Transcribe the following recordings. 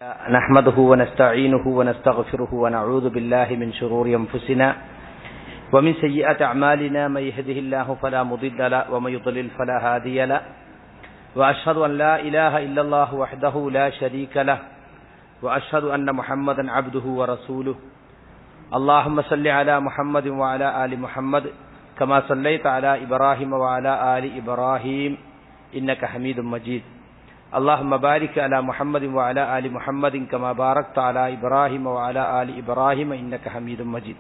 نحمده ونستعينه ونستغفره ونعوذ بالله من شرور أنفسنا ومن سيئات أعمالنا من يهده الله فلا مضل له ومن يضلل فلا هادي له وأشهد أن لا إله إلا الله وحده لا شريك له وأشهد أن محمدا عبده ورسوله اللهم صل على محمد وعلى آل محمد كما صليت على إبراهيم وعلى آل إبراهيم إنك حميد مجيد اللهم بارك على محمد وعلى آل محمد كما باركت على إبراهيم وعلى آل إبراهيم إنك حميد مجيد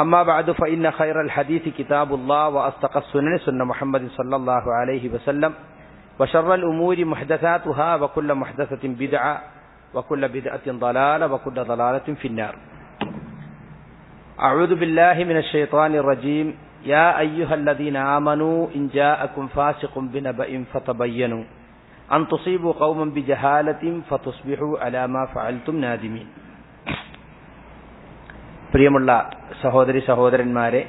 أما بعد فإن خير الحديث كتاب الله وأصدق السنن سنة محمد صلى الله عليه وسلم وشر الأمور محدثاتها وكل محدثة بدعة وكل بدعة ضلالة وكل ضلالة في النار. أعوذ بالله من الشيطان الرجيم. يا أيها الذين آمنوا إن جاءكم فاسق بنبأ فتبينوا أن تصيبوا قوما بجهالة فتصبحوا على ما فعلتم نادمين. പ്രിയമുള്ള സഹോദരി സഹോദരന്മാരെ,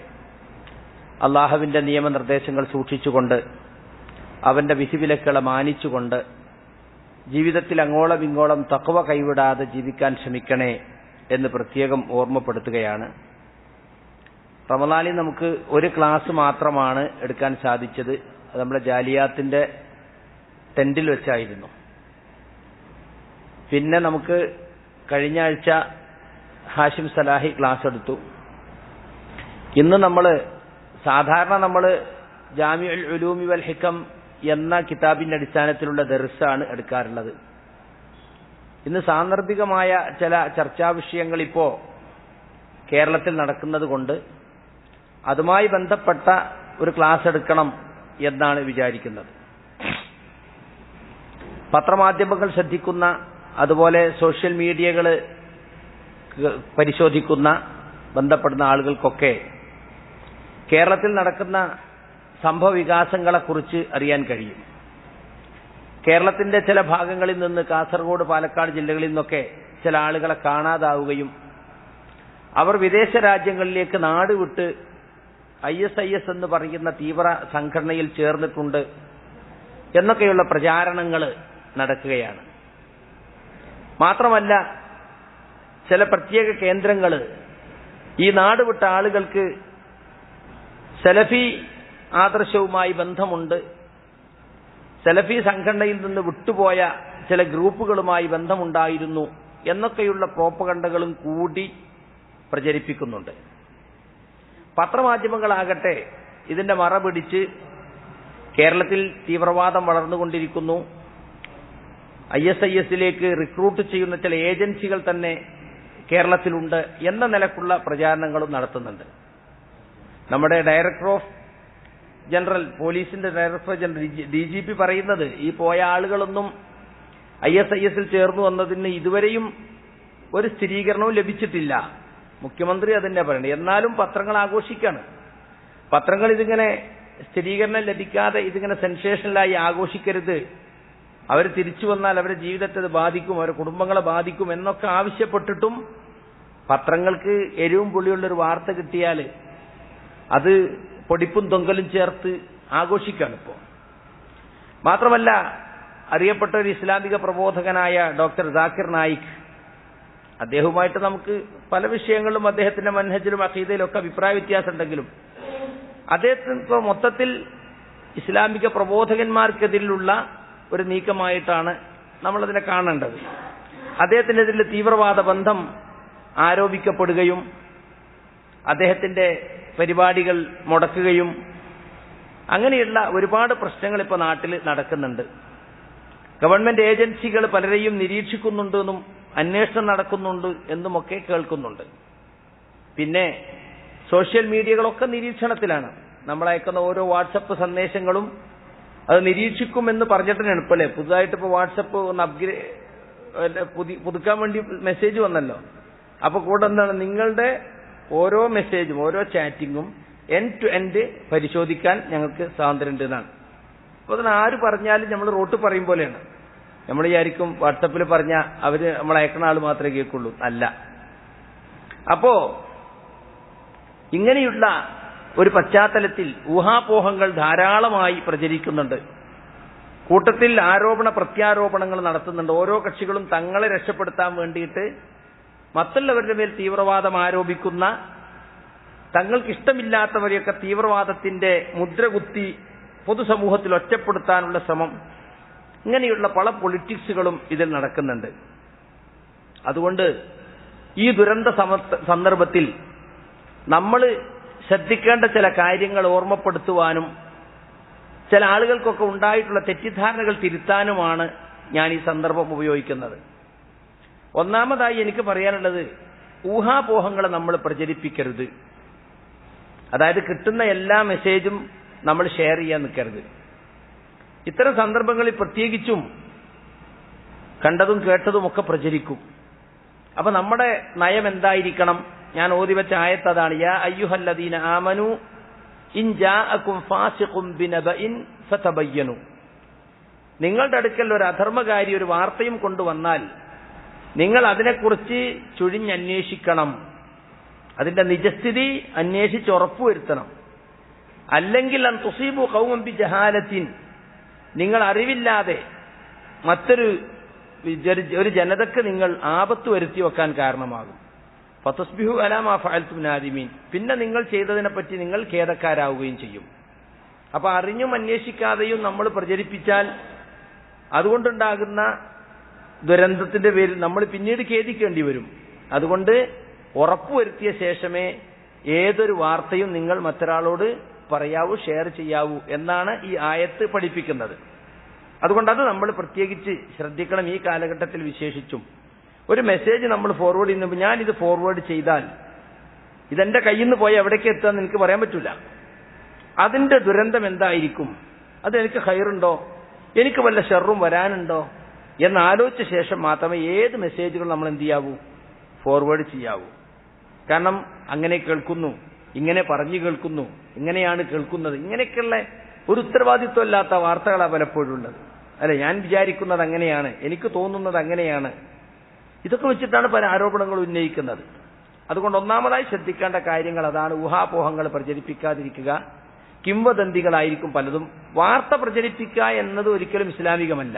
അള്ളാഹുവിൻ്റെ നിയമനിർദ്ദേശങ്ങൾ സൂക്ഷിച്ചുകൊണ്ട് അവൻ്റെ വിധിവിലക്കുകളെ മാനിച്ചുകൊണ്ട് ജീവിതത്തിൽ അങ്ങോളം ഇങ്ങോളം തഖ്വ കൈവിടാതെ ജീവിക്കാൻ ശ്രമിക്കണേ എന്ന് പ്രത്യേകം ഓർമ്മപ്പെടുത്തുകയാണ്. റമദാനിൽ നമുക്ക് ഒരു ക്ലാസ് മാത്രമാണ് എടുക്കാൻ സാധിച്ചത്. അത് നമ്മുടെ ജാലിയാത്തിൻ്റെ ടെന്റിൽ വെച്ചായിരുന്നു. പിന്നെ നമുക്ക് കഴിഞ്ഞ ആഴ്ച ഹാഷിം സലാഹി ക്ലാസ് എടുത്തു. ഇന്ന് സാധാരണ നമ്മൾ ജാമിഉൽ ഉലൂമി വൽ ഹിക്കം എന്ന കിതാബിന്റെ അടിസ്ഥാനത്തിലുള്ള ദർസാണ് എടുക്കാറുള്ളത്. ഇന്ന് സാന്ദർഭികമായ ചില ചർച്ചാ വിഷയങ്ങൾ ഇപ്പോൾ കേരളത്തിൽ നടക്കുന്നത് കൊണ്ട് അതുമായി ബന്ധപ്പെട്ട ഒരു ക്ലാസ് എടുക്കണം എന്നാണ് വിചാരിക്കുന്നത്. പത്രമാധ്യമങ്ങൾ ശ്രദ്ധിക്കുന്ന, അതുപോലെ സോഷ്യൽ മീഡിയകൾ പരിശോധിക്കുന്ന ബന്ധപ്പെടുന്ന ആളുകൾക്കൊക്കെ കേരളത്തിൽ നടക്കുന്ന സംഭവ വികാസങ്ങളെക്കുറിച്ച് അറിയാൻ കഴിയും. കേരളത്തിന്റെ ചില ഭാഗങ്ങളിൽ നിന്ന്, കാസർഗോഡ്, പാലക്കാട് ജില്ലകളിൽ നിന്നൊക്കെ ചില ആളുകളെ കാണാതാവുകയും അവർ വിദേശ രാജ്യങ്ങളിലേക്ക് നാടുവിട്ട് ISIS എന്ന് പറയുന്ന തീവ്ര സംഘടനയിൽ ചേർന്നിട്ടുണ്ട് എന്നൊക്കെയുള്ള പ്രചാരണങ്ങൾ നടക്കുകയാണ്. മാത്രമല്ല, ചില പ്രത്യേക കേന്ദ്രങ്ങൾ ഈ നാടുവിട്ട ആളുകൾക്ക് സലഫി ആദർശവുമായി ബന്ധമുണ്ട്, സലഫി സംഘടനയിൽ നിന്ന് വിട്ടുപോയ ചില ഗ്രൂപ്പുകളുമായി ബന്ധമുണ്ടായിരുന്നു എന്നൊക്കെയുള്ള പ്രോപ്പഗണ്ടകളും കൂടി പ്രചരിപ്പിക്കുന്നുണ്ട്. പത്രമാധ്യമങ്ങളാകട്ടെ ഇതിന്റെ മറ പിടിച്ച് കേരളത്തിൽ തീവ്രവാദം വളർന്നുകൊണ്ടിരിക്കുന്നു, ISISലേക്ക് റിക്രൂട്ട് ചെയ്യുന്ന ചില ഏജൻസികൾ തന്നെ കേരളത്തിലുണ്ട് എന്ന നിലക്കുള്ള പ്രചാരണങ്ങളും നടത്തുന്നുണ്ട്. നമ്മുടെ ഡയറക്ടർ ഓഫ് ജനറൽ, പോലീസിന്റെ ഡയറക്ടർ ജനറൽ DGP പറയുന്നത് ഈ പോയ ആളുകളൊന്നും ISISൽ ചേർന്നു വന്നതിന് ഇതുവരെയും ഒരു സ്ഥിരീകരണവും ലഭിച്ചിട്ടില്ല. മുഖ്യമന്ത്രി അതിന്റെ പറയുന്നത്. എന്നാലും പത്രങ്ങൾ ആഘോഷിക്കാണ്. പത്രങ്ങൾ ഇതിങ്ങനെ സ്ഥിരീകരണം ലഭിക്കാതെ ഇതിങ്ങനെ സെൻസേഷനലായി ആഘോഷിക്കരുത്, അവർ തിരിച്ചു വന്നാൽ അവരുടെ ജീവിതത്തെ അത് ബാധിക്കും, അവരുടെ കുടുംബങ്ങളെ ബാധിക്കും എന്നൊക്കെ ആവശ്യപ്പെട്ടിട്ടും പത്രങ്ങൾക്ക് എരിവും പുളിയുള്ളൊരു വാർത്ത കിട്ടിയാൽ അത് പൊടിപ്പും തൊങ്കലും ചേർത്ത് ആഘോഷിക്കാണ് ഇപ്പോൾ. മാത്രമല്ല, അറിയപ്പെട്ട ഒരു ഇസ്ലാമിക പ്രബോധകനായ ഡോക്ടർ സാക്കിർ നായിക്, അദ്ദേഹവുമായിട്ട് നമുക്ക് പല വിഷയങ്ങളിലും അദ്ദേഹത്തിന്റെ മൻഹജിലും അഖീദയിലും ഒക്കെ അഭിപ്രായ വ്യത്യാസം ഉണ്ടെങ്കിലും അദ്ദേഹത്തിന് ഇപ്പോൾ മൊത്തത്തിൽ ഇസ്ലാമിക പ്രബോധകന്മാർക്കെതിരിലുള്ള ഒരു നീക്കമായിട്ടാണ് നമ്മളതിനെ കാണേണ്ടത്. അദ്ദേഹത്തിനെതിരെ തീവ്രവാദ ബന്ധം ആരോപിക്കപ്പെടുകയും അദ്ദേഹത്തിന്റെ പരിപാടികൾ മുടക്കുകയും അങ്ങനെയുള്ള ഒരുപാട് പ്രശ്നങ്ങൾ ഇപ്പോൾ നാട്ടിൽ നടക്കുന്നുണ്ട്. ഗവൺമെന്റ് ഏജൻസികൾ പലരെയും നിരീക്ഷിക്കുന്നുണ്ടെന്നും അന്വേഷണം നടക്കുന്നുണ്ട് എന്നുമൊക്കെ കേൾക്കുന്നുണ്ട്. പിന്നെ സോഷ്യൽ മീഡിയകളൊക്കെ നിരീക്ഷണത്തിലാണ്. നമ്മളയക്കുന്ന ഓരോ വാട്സപ്പ് സന്ദേശങ്ങളും അത് നിരീക്ഷിക്കുമെന്ന് പറഞ്ഞിട്ട് തന്നെയാണ്. ഇപ്പോൾ പുതുതായിട്ട് ഇപ്പോൾ വാട്സപ്പ് ഒന്ന് പുതുക്കാൻ വേണ്ടി മെസ്സേജ് വന്നല്ലോ. അപ്പൊ കൂടെ എന്താണ്, നിങ്ങളുടെ ഓരോ മെസ്സേജും ഓരോ ചാറ്റിങ്ങും എൻഡ് ടു എൻഡ് പരിശോധിക്കാൻ ഞങ്ങൾക്ക് സ്വാതന്ത്ര്യമുണ്ട് എന്നാണ്. അപ്പൊ അതിന് ആര് പറഞ്ഞാലും നമ്മൾ റോട്ട് പറയും പോലെയാണ്. നമ്മൾ വിചാരിക്കും വാട്സപ്പിൽ പറഞ്ഞാൽ അവര് നമ്മൾ അയക്കുന്ന ആൾ മാത്രമേ കേൾക്കുള്ളൂ. അല്ല. അപ്പോ ഇങ്ങനെയുള്ള ഒരു പശ്ചാത്തലത്തിൽ ഊഹാപോഹങ്ങൾ ധാരാളമായി പ്രചരിക്കുന്നുണ്ട്. കൂട്ടത്തിൽ ആരോപണ പ്രത്യാരോപണങ്ങൾ നടത്തുന്നുണ്ട്. ഓരോ കക്ഷികളും തങ്ങളെ രക്ഷപ്പെടുത്താൻ വേണ്ടിയിട്ട് മറ്റുള്ളവരുടെ മേൽ തീവ്രവാദം ആരോപിക്കുന്ന, തങ്ങൾക്കിഷ്ടമില്ലാത്തവരെയൊക്കെ തീവ്രവാദത്തിന്റെ മുദ്രകുത്തി പൊതുസമൂഹത്തിൽ ഒറ്റപ്പെടുത്താനുള്ള ശ്രമം, ഇങ്ങനെയുള്ള പല പൊളിറ്റിക്സുകളും ഇതിൽ നടക്കുന്നുണ്ട്. അതുകൊണ്ട് ഈ ദുരന്ത സന്ദർഭത്തിൽ നമ്മൾ ശ്രദ്ധിക്കേണ്ട ചില കാര്യങ്ങൾ ഓർമ്മപ്പെടുത്തുവാനും ചില ആളുകൾക്കൊക്കെ ഉണ്ടായിട്ടുള്ള തെറ്റിദ്ധാരണകൾ തിരുത്താനുമാണ് ഞാൻ ഈ സന്ദർഭം ഉപയോഗിക്കുന്നത്. ഒന്നാമതായി എനിക്ക് പറയാനുള്ളത്, ഊഹാപോഹങ്ങളെ നമ്മൾ പ്രചരിപ്പിക്കരുത്. അതായത് കിട്ടുന്ന എല്ലാ മെസ്സേജും നമ്മൾ ഷെയർ ചെയ്യാൻ നിൽക്കരുത്. ഇത്തരം സന്ദർഭങ്ങളിൽ പ്രത്യേകിച്ചും കണ്ടതും കേട്ടതും ഒക്കെ പ്രചരിക്കും. അപ്പൊ നമ്മുടെ നയം എന്തായിരിക്കണം? ഞാൻ ഓതിവെച്ച ആയത്ത് അതാണ്, യാ അയ്യുഹല്ലദീന ആമനു ഇൻ ജാഅകും ഫാസിഖും ബിനബഇൻ ഫതബയ്യനു. നിങ്ങളുടെ അടുക്കൽ ഒരു അധർമ്മകാരി ഒരു വാർത്തയും കൊണ്ടുവന്നാൽ നിങ്ങൾ അതിനെക്കുറിച്ച് ചുഴിഞ്ഞന്വേഷിക്കണം, അതിന്റെ നിജസ്ഥിതി അന്വേഷിച്ച് ഉറപ്പുവരുത്തണം. അല്ലെങ്കിൽ അൻ തുസീബു ഖൗമൻ ബിജഹാലത്തിൻ, നിങ്ങൾ അറിവില്ലാതെ മറ്റൊരു ജനതക്ക് നിങ്ങൾ ആപത്ത് വരുത്തി വെക്കാൻ കാരണമാകും. ഫതസ്ബിഹു അലാ മാ ഫഅൽതും നാദിമീൻ, പിന്നെ നിങ്ങൾ ചെയ്തതിനെ പറ്റി നിങ്ങൾ ഖേദക്കാരാവുകയും ചെയ്യും. അപ്പൊ അറിഞ്ഞും അന്വേഷിക്കാതെയും നമ്മൾ പ്രചരിപ്പിച്ചാൽ അതുകൊണ്ടുണ്ടാകുന്ന ദുരന്തത്തിന്റെ പേരിൽ നമ്മൾ പിന്നീട് ഖേദിക്കേണ്ടി വരും. അതുകൊണ്ട് ഉറപ്പുവരുത്തിയ ശേഷമേ ഏതൊരു വാർത്തയും നിങ്ങൾ മറ്റൊരാളോട് പറയാവൂ, ഷെയർ ചെയ്യാവൂ എന്നാണ് ഈ ആയത്ത് പഠിപ്പിക്കുന്നത്. അതുകൊണ്ട് അത് നമ്മൾ പ്രത്യേകിച്ച് ശ്രദ്ധിക്കണം. ഈ കാലഘട്ടത്തിൽ വിശേഷിച്ചും ഒരു മെസ്സേജ് നമ്മൾ ഫോർവേഡ് ചെയ്യുമ്പോൾ ഞാനിത് ഫോർവേഡ് ചെയ്താൽ ഇതെന്റെ കയ്യിൽ നിന്ന് പോയി എവിടേക്ക് എത്താന്ന് എനിക്ക് പറയാൻ പറ്റില്ല. അതിന്റെ ദുരന്തം എന്തായിരിക്കും, അതെനിക്ക് ഖൈറുണ്ടോ, എനിക്ക് വല്ല ഷെറും വരാനുണ്ടോ എന്നാലോചിച്ച ശേഷം മാത്രമേ ഏത് മെസ്സേജുകൾ നമ്മൾ എന്ത് ചെയ്യാവൂ, ഫോർവേഡ് ചെയ്യാവൂ. കാരണം അങ്ങനെ കേൾക്കുന്നു, ഇങ്ങനെ പറഞ്ഞു കേൾക്കുന്നു, ഇങ്ങനെയാണ് കേൾക്കുന്നത്, ഇങ്ങനെയൊക്കെയുള്ള ഒരു ഉത്തരവാദിത്വമില്ലാത്ത വാർത്തകളാണ് പലപ്പോഴും ഉള്ളത്. അല്ലെ, ഞാൻ വിചാരിക്കുന്നത് അങ്ങനെയാണ്, എനിക്ക് തോന്നുന്നത് അങ്ങനെയാണ്, ഇതൊക്കെ വെച്ചിട്ടാണ് പല ആരോപണങ്ങളും ഉന്നയിക്കുന്നത്. അതുകൊണ്ട് ഒന്നാമതായി ശ്രദ്ധിക്കേണ്ട കാര്യങ്ങൾ അതാണ്. ഊഹാപോഹങ്ങൾ പ്രചരിപ്പിക്കാതിരിക്കുക. കിംവദന്തികളായിരിക്കും പലതും. വാർത്ത പ്രചരിപ്പിക്കുക എന്നത് ഒരിക്കലും ഇസ്ലാമികമല്ല.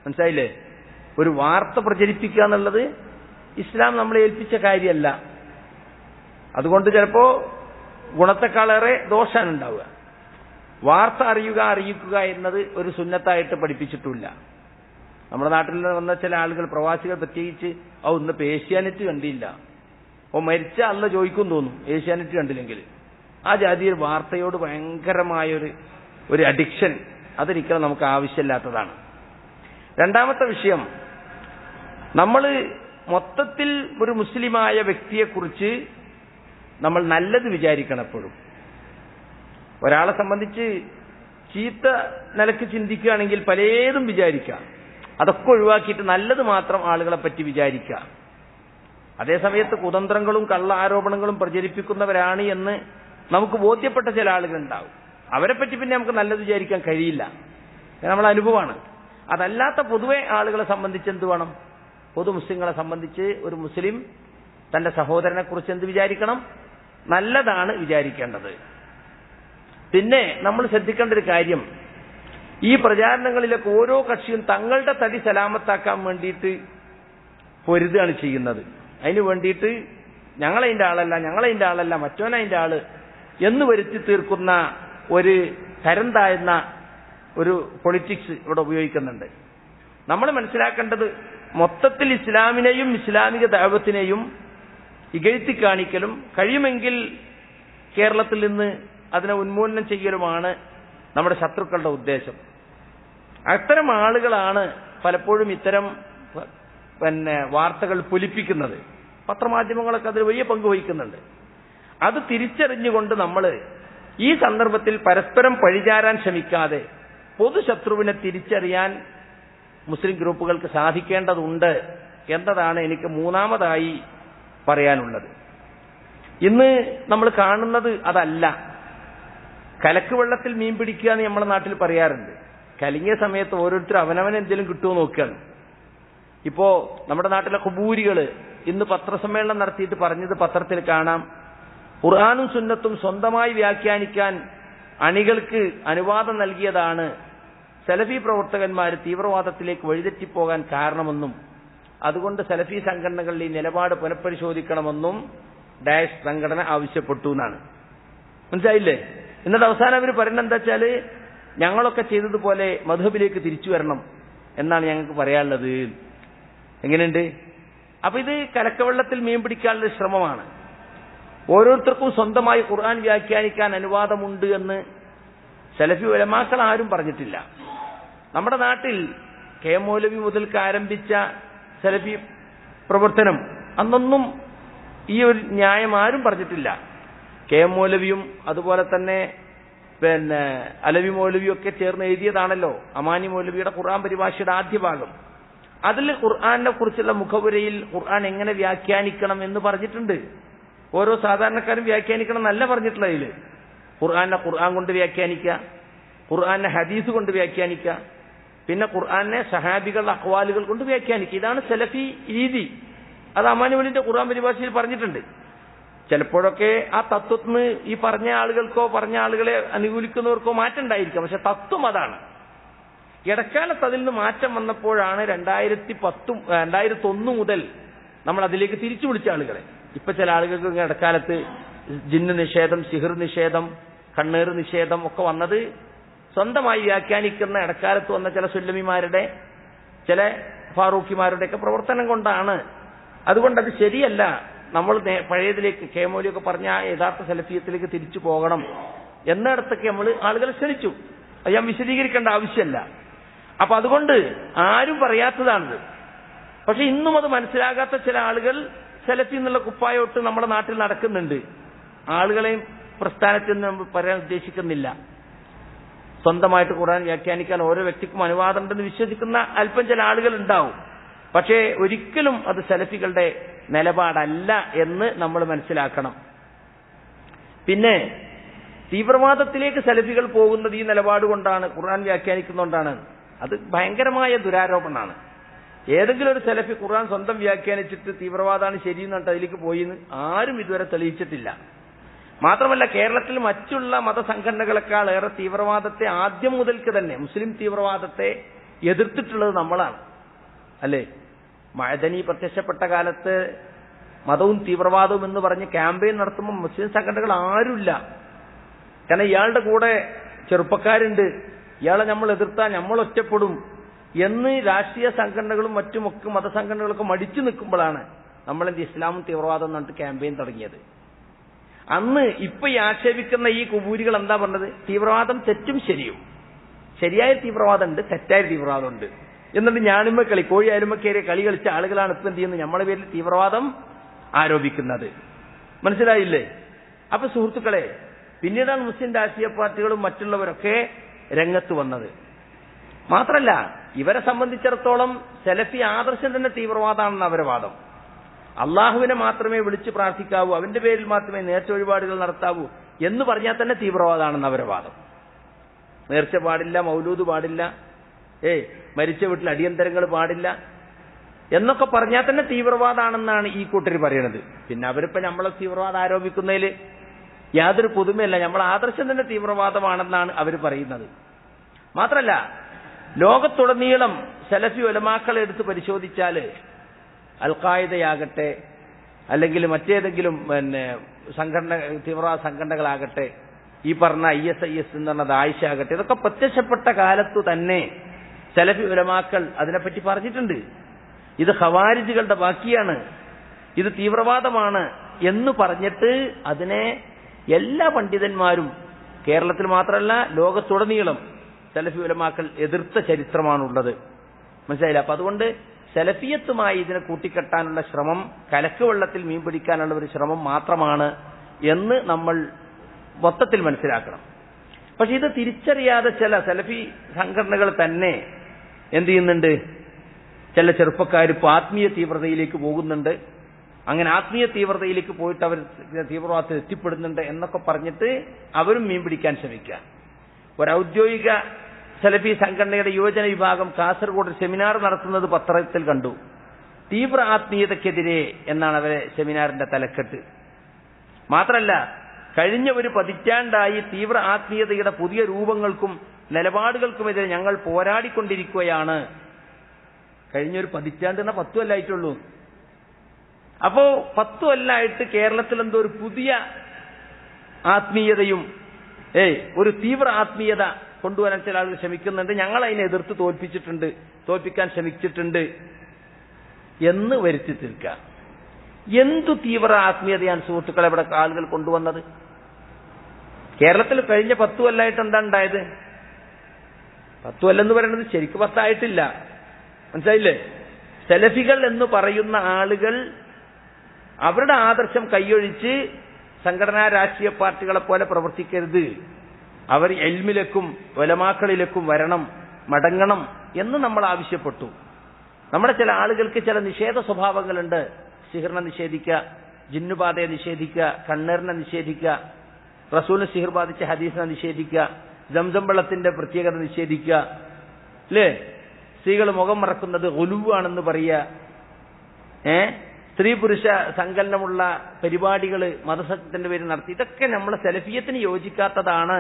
മനസ്സിലായില്ലേ? ഒരു വാർത്ത പ്രചരിപ്പിക്കുക എന്നുള്ളത് ഇസ്ലാം നമ്മളെ ഏൽപ്പിച്ച കാര്യമല്ല. അതുകൊണ്ട് ചിലപ്പോ ഗുണത്തെക്കാളേറെ ദോഷാണ് ഉണ്ടാവുക. വാർത്ത അറിയിക്കുക എന്നത് ഒരു സുന്നത്തായിട്ട് പഠിപ്പിച്ചിട്ടില്ല. നമ്മുടെ നാട്ടിൽ നിന്ന് വന്ന ചില ആളുകൾ, പ്രവാസികൾ പ്രത്യേകിച്ച്, ഇന്നിപ്പോ ഏഷ്യാനെറ്റ് കണ്ടില്ല, മരിച്ച അല്ല ചോദിക്കും തോന്നും ഏഷ്യാനെറ്റ് കണ്ടില്ലെങ്കിൽ. ആ ജാതിയിൽ വാർത്തയോട് ഭയങ്കരമായൊരു അഡിക്ഷൻ, അതൊരിക്കലും നമുക്ക് ആവശ്യമില്ലാത്തതാണ്. രണ്ടാമത്തെ വിഷയം, നമ്മൾ മൊത്തത്തിൽ ഒരു മുസ്ലിമായ വ്യക്തിയെക്കുറിച്ച് നമ്മൾ നല്ലത് വിചാരിക്കണം എപ്പോഴും. ഒരാളെ സംബന്ധിച്ച് ചീത്ത നിലക്ക് ചിന്തിക്കുകയാണെങ്കിൽ പലതും വിചാരിക്കാം. അതൊക്കെ ഒഴിവാക്കിയിട്ട് നല്ലത് മാത്രം ആളുകളെ പറ്റി വിചാരിക്കുക. അതേസമയത്ത് കുതന്ത്രങ്ങളും കള്ള ആരോപണങ്ങളും പ്രചരിപ്പിക്കുന്നവരാണ് എന്ന് നമുക്ക് ബോധ്യപ്പെട്ട ചില ആളുകളുണ്ടാവും. അവരെപ്പറ്റി പിന്നെ നമുക്ക് നല്ലത് വിചാരിക്കാൻ കഴിയില്ല, നമ്മളെ അനുഭവമാണ്. അതല്ലാത്ത പൊതുവെ ആളുകളെ സംബന്ധിച്ച് എന്ത് വേണം? പൊതു മുസ്ലിങ്ങളെ സംബന്ധിച്ച് ഒരു മുസ്ലിം തന്റെ സഹോദരനെ കുറിച്ച് എന്ത് വിചാരിക്കണം? നല്ലതാണ് വിചാരിക്കേണ്ടത്. പിന്നെ നമ്മൾ ശ്രദ്ധിക്കേണ്ട ഒരു കാര്യം, ഈ പ്രചാരണങ്ങളിലൊക്കെ ഓരോ കക്ഷിയും തങ്ങളുടെ തടി സലാമത്താക്കാൻ വേണ്ടിയിട്ട് പൊരുതാണ് ചെയ്യുന്നത്. അതിനു വേണ്ടിയിട്ട് ഞങ്ങളതിന്റെ ആളല്ല, മറ്റോനതിന്റെ ആള് എന്ന് വരുത്തി തീർക്കുന്ന ഒരു തരം താഴ്ന്ന ഒരു പൊളിറ്റിക്സ് ഇവിടെ ഉപയോഗിക്കുന്നുണ്ട്. നമ്മൾ മനസ്സിലാക്കേണ്ടത്, മൊത്തത്തിൽ ഇസ്ലാമിനെയും ഇസ്ലാമിക ദഅവത്തിനെയും ഇകഴ്ത്തി കാണിക്കലും കഴിയുമെങ്കിൽ കേരളത്തിൽ നിന്ന് അതിനെ ഉന്മൂലനം ചെയ്യലുമാണ് നമ്മുടെ ശത്രുക്കളുടെ ഉദ്ദേശം. അത്തരം ആളുകളാണ് പലപ്പോഴും ഇത്തരം വാർത്തകൾ പൊലിപ്പിക്കുന്നത്. പത്രമാധ്യമങ്ങളൊക്കെ അതിൽ വലിയ പങ്ക് വഹിക്കുന്നുണ്ട്. അത് തിരിച്ചറിഞ്ഞുകൊണ്ട് നമ്മൾ ഈ സന്ദർഭത്തിൽ പരസ്പരം പഴിചാരാൻ ശ്രമിക്കാതെ പൊതുശത്രുവിനെ തിരിച്ചറിയാൻ മുസ്ലിം ഗ്രൂപ്പുകൾക്ക് സാധിക്കേണ്ടതുണ്ട് എന്നതാണ് എനിക്ക് മൂന്നാമതായി പറയാനുള്ളത്. ഇന്ന് നമ്മൾ കാണുന്നത് അതല്ല. കലക്ക് വെള്ളത്തിൽ മീൻ പിടിക്കുക എന്ന് നമ്മുടെ നാട്ടിൽ പറയാറുണ്ട്. കലങ്ങിയ സമയത്ത് ഓരോരുത്തരും അവനവനെന്തെങ്കിലും കിട്ടുമോ നോക്കുകയാണ്. ഇപ്പോ നമ്മുടെ നാട്ടിലെ ഖുബൂരികള് ഇന്ന് പത്രസമ്മേളനം നടത്തിയിട്ട് പറഞ്ഞത് പത്രത്തിൽ കാണാം, ഖുർആനും സുന്നത്തും സ്വന്തമായി വ്യാഖ്യാനിക്കാൻ അണികൾക്ക് അനുവാദം നൽകിയതാണ് സലഫി പ്രവർത്തകന്മാർ തീവ്രവാദത്തിലേക്ക് വഴിതെറ്റിപ്പോകാൻ കാരണമെന്നും അതുകൊണ്ട് സലഫി സംഘടനകളിൽ ഈ നിലപാട് പുനഃപരിശോധിക്കണമെന്നും ഡാഷ് സംഘടന ആവശ്യപ്പെട്ടു എന്നാണ്. മനസ്സിലായില്ലേ? എന്നിട്ട് അവസാനം അവർ പറയുന്നത് എന്താ വെച്ചാല്, ഞങ്ങളൊക്കെ ചെയ്തതുപോലെ മദ്ഹബിലേക്ക് തിരിച്ചു വരണം എന്നാണ് ഞങ്ങൾക്ക് പറയാനുള്ളത്. എങ്ങനെയുണ്ട്? അപ്പൊ ഇത് കലക്കവെള്ളത്തിൽ മീൻ പിടിക്കാനുള്ള ശ്രമമാണ്. ഓരോരുത്തർക്കും സ്വന്തമായി ഖുർആൻ വ്യാഖ്യാനിക്കാൻ അനുവാദമുണ്ട് എന്ന് സലഫി ഉലമാക്കൾ ആരും പറഞ്ഞിട്ടില്ല. നമ്മുടെ നാട്ടിൽ കെ മൗലവി മുതൽക്ക് ആരംഭിച്ച സലഫി പ്രവർത്തനം അന്നൊന്നും ഈ ഒരു ന്യായം ആരും പറഞ്ഞിട്ടില്ല. കെ മൗലവിയും അതുപോലെ തന്നെ അലവി മൗലവിയും ഒക്കെ ചേർന്ന് എഴുതിയതാണല്ലോ അമാനി മൗലവിയുടെ ഖുർആൻ പരിഭാഷയുടെ ആദ്യ ഭാഗം. അതിൽ ഖുർആനെ കുറിച്ചുള്ള മുഖവുരയിൽ ഖുർആൻ എങ്ങനെ വ്യാഖ്യാനിക്കണം എന്ന് പറഞ്ഞിട്ടുണ്ട്. ഓരോ സാധാരണക്കാരും വ്യാഖ്യാനിക്കണം എന്നല്ല പറഞ്ഞിട്ടുള്ള അതിൽ. ഖുർആനെ ഖുർആൻ കൊണ്ട് വ്യാഖ്യാനിക്കുക, ഖുർആനെ ഹദീസ് കൊണ്ട് വ്യാഖ്യാനിക്കുക, പിന്നെ ഖുർആനെ സഹാബികളുടെ അഖ്വാലുകൾ കൊണ്ട് വ്യാഖ്യാനിക്കുക. ഇതാണ് സലഫി രീതി. അത് അമാനി മൗലവിന്റെ ഖുർആൻ പരിഭാഷയിൽ പറഞ്ഞിട്ടുണ്ട്. ചിലപ്പോഴൊക്കെ ആ തത്വത്തിന് ഈ പറഞ്ഞ ആളുകൾക്കോ പറഞ്ഞ ആളുകളെ അനുകൂലിക്കുന്നവർക്കോ മാറ്റം ഉണ്ടായിരിക്കാം. പക്ഷെ തത്വം അതാണ്. ഇടക്കാലത്ത് അതിൽ നിന്ന് മാറ്റം വന്നപ്പോഴാണ് 2001 മുതൽ നമ്മൾ അതിലേക്ക് തിരിച്ചു വിളിച്ച ആളുകളെ. ഇപ്പൊ ചില ആളുകൾക്ക് ഇടക്കാലത്ത് ജിന്ന് നിഷേധം, സിഹിർ നിഷേധം, കണ്ണേറ് നിഷേധം ഒക്കെ വന്നത് സ്വന്തമായി വ്യാഖ്യാനിക്കുന്ന ഇടക്കാലത്ത് വന്ന ചില സുല്ലമിമാരുടെ ചില ഫാറൂഖിമാരുടെയൊക്കെ പ്രവർത്തനം കൊണ്ടാണ്. അതുകൊണ്ടത് ശരിയല്ല. നമ്മൾ പഴയതിലേക്ക് കെ മൗലിയൊക്കെ പറഞ്ഞ യഥാർത്ഥ സലഫിയത്തിലേക്ക് തിരിച്ചു പോകണം എന്നിടത്തൊക്കെ നമ്മൾ ആളുകളെ ക്ഷണിച്ചു. അത് ഞാൻ വിശദീകരിക്കേണ്ട ആവശ്യമല്ല. അപ്പൊ അതുകൊണ്ട് ആരും പറയാത്തതാണിത്. പക്ഷെ ഇന്നും അത് മനസ്സിലാകാത്ത ചില ആളുകൾ സലഫി എന്നുള്ള കുപ്പായോട്ട് നമ്മുടെ നാട്ടിൽ നടക്കുന്നുണ്ട്. ആളുകളെയും പ്രസ്ഥാനത്തിൽ നിന്ന് നമ്മൾ പറയാൻ ഉദ്ദേശിക്കുന്നില്ല. സ്വന്തമായിട്ട് ഖുർആൻ വ്യാഖ്യാനിക്കാൻ ഓരോ വ്യക്തിക്കും അനുവാദമുണ്ടെന്ന് വിശ്വസിക്കുന്ന അല്പം ചില ആളുകൾ ഉണ്ടാവും. പക്ഷേ ഒരിക്കലും അത് സലഫികളുടെ നിലപാടല്ല എന്ന് നമ്മൾ മനസ്സിലാക്കണം. പിന്നെ തീവ്രവാദത്തിലേക്ക് സലഫികൾ പോകുന്നത് ഈ നിലപാട് കൊണ്ടാണ്, ഖുർആൻ വ്യാഖ്യാനിക്കുന്നതുകൊണ്ടാണ്. അത് ഭയങ്കരമായ ദുരാരോപണമാണ്. ഏതെങ്കിലും ഒരു സലഫി ഖുർആൻ സ്വന്തം വ്യാഖ്യാനിച്ചിട്ട് തീവ്രവാദമാണ് ശരിയെന്ന് പറഞ്ഞിട്ട് അതിലേക്ക് പോയിന്ന് ആരും ഇതുവരെ തെളിയിച്ചിട്ടില്ല. മാത്രമല്ല കേരളത്തിൽ മറ്റുള്ള മതസംഘടനകളെക്കാൾ ഏറെ തീവ്രവാദത്തെ ആദ്യം മുതൽക്ക് തന്നെ മുസ്ലിം തീവ്രവാദത്തെ എതിർത്തിട്ടുള്ളത് നമ്മളാണ്, അല്ലേ? മഅദനി പ്രത്യക്ഷപ്പെട്ട കാലത്ത് മതവും തീവ്രവാദവും എന്ന് പറഞ്ഞ് ക്യാമ്പയിൻ നടത്തുമ്പോൾ മുസ്ലിം സംഘടനകൾ ആരുമില്ല. കാരണം ഇയാളുടെ കൂടെ ചെറുപ്പക്കാരുണ്ട്, ഇയാളെ നമ്മൾ എതിർത്താൽ നമ്മൾ ഒറ്റപ്പെടും എന്ന് രാഷ്ട്രീയ സംഘടനകളും മറ്റുമൊക്കെ മതസംഘടനകളൊക്കെ മടിച്ചു നിൽക്കുമ്പോഴാണ് നമ്മളെന്ത് ഇസ്ലാമും തീവ്രവാദം എന്ന് പറഞ്ഞിട്ട് ക്യാമ്പയിൻ തുടങ്ങിയത്. അന്ന് ഇപ്പൊ ഈ ആക്ഷേപിക്കുന്ന ഈ കുബൂരികൾ എന്താ പറഞ്ഞത്? തീവ്രവാദം തെറ്റും ശരിയും. ശരിയായ തീവ്രവാദം ഉണ്ട്, തെറ്റായ തീവ്രവാദം ഉണ്ട്. എന്നിട്ട് ഞാനുമ്മ കളി, കോഴി അരുമക്കേറിയ കളി കളിച്ച ആളുകളാണ് ഇപ്പം എന്ത് ചെയ്യുന്നത്? നമ്മളെ പേരിൽ തീവ്രവാദം ആരോപിക്കുന്നത്. മനസ്സിലായില്ലേ? അപ്പൊ സുഹൃത്തുക്കളെ, പിന്നീടാണ് മുസ്ലിം രാഷ്ട്രീയ പാർട്ടികളും മറ്റുള്ളവരൊക്കെ രംഗത്ത് വന്നത്. മാത്രല്ല ഇവരെ സംബന്ധിച്ചിടത്തോളം സലഫി ആദർശം തന്നെ തീവ്രവാദമാണെന്ന് അവരെ വാദം. അള്ളാഹുവിനെ മാത്രമേ വിളിച്ച് പ്രാർത്ഥിക്കാവൂ, അവന്റെ പേരിൽ മാത്രമേ നേർച്ച വഴിപാടുകൾ നടത്താവൂ എന്ന് പറഞ്ഞാൽ തന്നെ തീവ്രവാദമാണെന്ന് അവരെ വാദം. നേർച്ച പാടില്ല, മൗലൂദ് പാടില്ല, മരിച്ച വീട്ടിൽ അടിയന്തരങ്ങൾ പാടില്ല എന്നൊക്കെ പറഞ്ഞാൽ തന്നെ തീവ്രവാദമാണെന്നാണ് ഈ കൂട്ടർ പറയുന്നത്. പിന്നെ അവരിപ്പോ നമ്മളെ തീവ്രവാദം ആരോപിക്കുന്നതിൽ യാതൊരു പുതുമയല്ല. നമ്മൾ ആദർശം തന്നെ തീവ്രവാദമാണെന്നാണ് അവർ പറയുന്നത്. മാത്രല്ല ലോകത്തുടനീളം സലഫി ഉലമാക്കളെ എടുത്ത് പരിശോധിച്ചാൽ അൽ ഖായിദയാകട്ടെ അല്ലെങ്കിൽ മറ്റേതെങ്കിലും സംഘടന, തീവ്രവാദ സംഘടനകളാകട്ടെ, ഈ പറഞ്ഞ ISIS എന്ന് പറഞ്ഞ ദായിഷ് ആകട്ടെ, ഇതൊക്കെ പ്രത്യക്ഷപ്പെട്ട കാലത്തു തന്നെ സലഫി ഉലമാക്കൾ അതിനെപ്പറ്റി പറഞ്ഞിട്ടുണ്ട്. ഇത് ഖവാരിജുകളുടെ ബാക്കിയാണ്, ഇത് തീവ്രവാദമാണ് എന്ന് പറഞ്ഞിട്ട് അതിനെ എല്ലാ പണ്ഡിതന്മാരും കേരളത്തിൽ മാത്രമല്ല ലോകത്തുടനീളം സലഫി ഉലമാക്കൾ എതിർത്ത ചരിത്രമാണുള്ളത്. മനസ്സിലായില്ല? അപ്പൊ അതുകൊണ്ട് സലഫിയത്തുമായി ഇതിനെ കൂട്ടിക്കെട്ടാനുള്ള ശ്രമം കലക്ക് വെള്ളത്തിൽ മീൻ പിടിക്കാനുള്ള ഒരു ശ്രമം മാത്രമാണ് എന്ന് നമ്മൾ മൊത്തത്തിൽ മനസ്സിലാക്കണം. പക്ഷെ ഇത് തിരിച്ചറിയാതെ ചില സലഫി സംഘടനകൾ തന്നെ എന്ത് ചെയ്യുന്നുണ്ട്? ചില ചെറുപ്പക്കാർ ഇപ്പോൾ ആത്മീയ തീവ്രതയിലേക്ക് പോകുന്നുണ്ട്, അങ്ങനെ ആത്മീയ തീവ്രതയിലേക്ക് പോയിട്ട് അവർ തീവ്രവാദത്തിൽ എത്തിപ്പെടുന്നുണ്ട് എന്നൊക്കെ പറഞ്ഞിട്ട് അവരും മീൻ പിടിക്കാൻ ശ്രമിക്കുക. ഒരു ഔദ്യോഗിക സലഫി സംഘടനയുടെ യുവജന വിഭാഗം കാസർഗോഡ് സെമിനാർ നടത്തുന്നത് പത്രത്തിൽ കണ്ടു. തീവ്ര ആത്മീയതയ്ക്കെതിരെ എന്നാണ് അവരെ സെമിനാറിന്റെ തലക്കെട്ട്. മാത്രമല്ല കഴിഞ്ഞ ഒരു പതിറ്റാണ്ടായി തീവ്ര ആത്മീയതയുടെ പുതിയ രൂപങ്ങൾക്കും നിലപാടുകൾക്കുമെതിരെ ഞങ്ങൾ പോരാടിക്കൊണ്ടിരിക്കുകയാണ്. കഴിഞ്ഞൊരു 10 കൊല്ലമായിട്ടുള്ളൂ. അപ്പോ 10 കൊല്ലമായിട്ട് കേരളത്തിൽ എന്തോ ഒരു പുതിയ ആത്മീയതയും ഒരു തീവ്ര ആത്മീയത കൊണ്ടുവരാൻ ചില ആളുകൾ ശ്രമിക്കുന്നുണ്ട്. ഞങ്ങൾ അതിനെ എതിർത്ത് തോൽപ്പിക്കാൻ ശ്രമിച്ചിട്ടുണ്ട് എന്ന് വരുത്തി തീർക്കുക. എന്തു തീവ്ര ആത്മീയതയാണ് സുഹൃത്തുക്കളെ ഇവിടെ ആളുകൾ കൊണ്ടുവന്നത്? കേരളത്തിൽ കഴിഞ്ഞ 10 കൊല്ലമായിട്ട് എന്താ ഉണ്ടായത്? 10 കൊല്ലം എന്ന് പറയുന്നത് ശരിക്കും 10 ആയിട്ടില്ല. മനസ്സിലായില്ലേ? സലഫികൾ എന്ന് പറയുന്ന ആളുകൾ അവരുടെ ആദർശം കൈയൊഴിച്ച് സംഘടനാ രാഷ്ട്രീയ പാർട്ടികളെ പോലെ പ്രവർത്തിക്കരുത്. അവർ ഇൽമിലേക്കും ഉലമാക്കളിലേക്കും മടങ്ങണം എന്ന് നമ്മൾ ആവശ്യപ്പെട്ടു. നമ്മുടെ ചില ആളുകൾക്ക് ചില നിഷേധ സ്വഭാവങ്ങളുണ്ട്. സിഹിറിനെ നിഷേധിക്കുക, ജിന്നുബാധയെ നിഷേധിക്കുക, കണ്ണേറിനെ നിഷേധിക്കുക, റസൂലിന് സിഹിർ ബാധിച്ച ഹദീസിനെ നിഷേധിക്കുക, സംസം വെള്ളത്തിന്റെ പ്രത്യേകത നിഷേധിക്കുക, അല്ലേ? സ്ത്രീകൾ മുഖം മറക്കുന്നത് ഗുലുവാണെന്ന് പറയുക, സ്ത്രീ പുരുഷ സങ്കലനമുള്ള പരിപാടികൾ മതസത്യത്തിന്റെ പേരിൽ നടത്തി. ഇതൊക്കെ നമ്മളെ സലഫിയത്തിന് യോജിക്കാത്തതാണ്